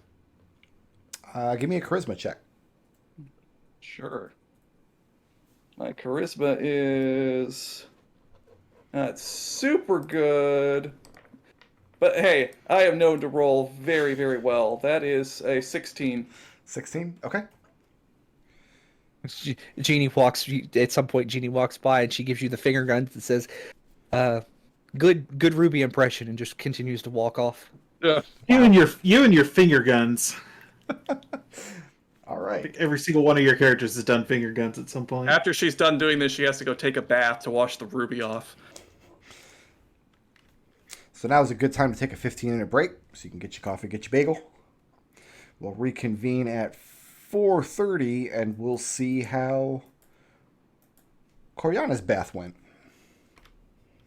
Give me a charisma check. Sure. My charisma is not super good. But hey, I am known to roll very, very well. That is a 16. 16? Okay. Genie walks at some point. Genie walks by and she gives you the finger gun that says, "Good Ruby impression," and just continues to walk off. Yeah. You and your finger guns. All I right. think every single one of your characters has done finger guns at some point. After she's done doing this, she has to go take a bath to wash the ruby off. So now is a good time to take a 15-minute break so you can get your coffee, get your bagel. We'll reconvene at 4:30 and we'll see how Koryana's bath went.